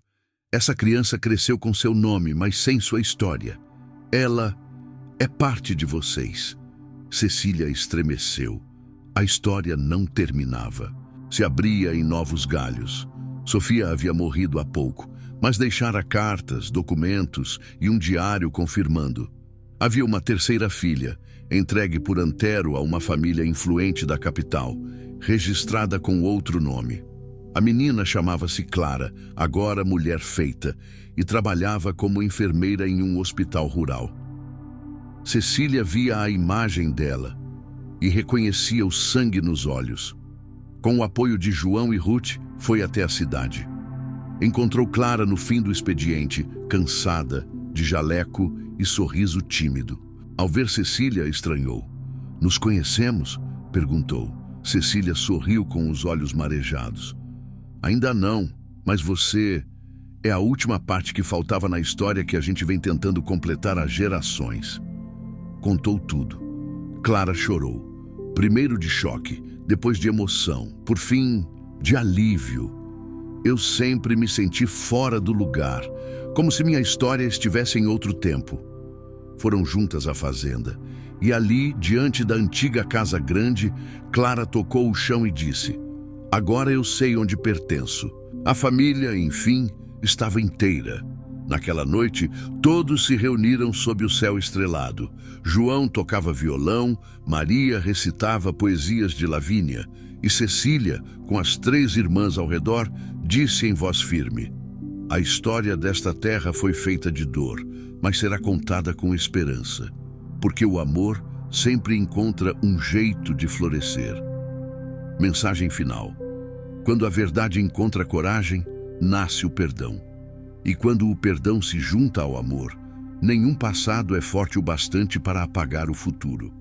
Essa criança cresceu com seu nome, mas sem sua história. Ela é parte de vocês. Cecília estremeceu. A história não terminava. Se abria em novos galhos. Sofia havia morrido há pouco, mas deixara cartas, documentos e um diário confirmando. Havia uma terceira filha, entregue por Antero a uma família influente da capital, registrada com outro nome. A menina chamava-se Clara, agora mulher feita, e trabalhava como enfermeira em um hospital rural. Cecília via a imagem dela e reconhecia o sangue nos olhos. Com o apoio de João e Ruth, foi até a cidade. Encontrou Clara no fim do expediente, cansada, de jaleco e sorriso tímido. Ao ver Cecília, estranhou. "Nos conhecemos?" perguntou. Cecília sorriu com os olhos marejados. "Ainda não, mas você é a última parte que faltava na história que a gente vem tentando completar há gerações." Contou tudo. Clara chorou. Primeiro de choque, depois de emoção, por fim, de alívio. "Eu sempre me senti fora do lugar, como se minha história estivesse em outro tempo." Foram juntas à fazenda, e ali, diante da antiga casa grande, Clara tocou o chão e disse: "Agora eu sei onde pertenço." A família, enfim, estava inteira. Naquela noite, todos se reuniram sob o céu estrelado. João tocava violão, Maria recitava poesias de Lavínia, e Cecília, com as 3 irmãs ao redor, disse em voz firme: "A história desta terra foi feita de dor, mas será contada com esperança, porque o amor sempre encontra um jeito de florescer." Mensagem final. Quando a verdade encontra coragem, nasce o perdão. E quando o perdão se junta ao amor, nenhum passado é forte o bastante para apagar o futuro.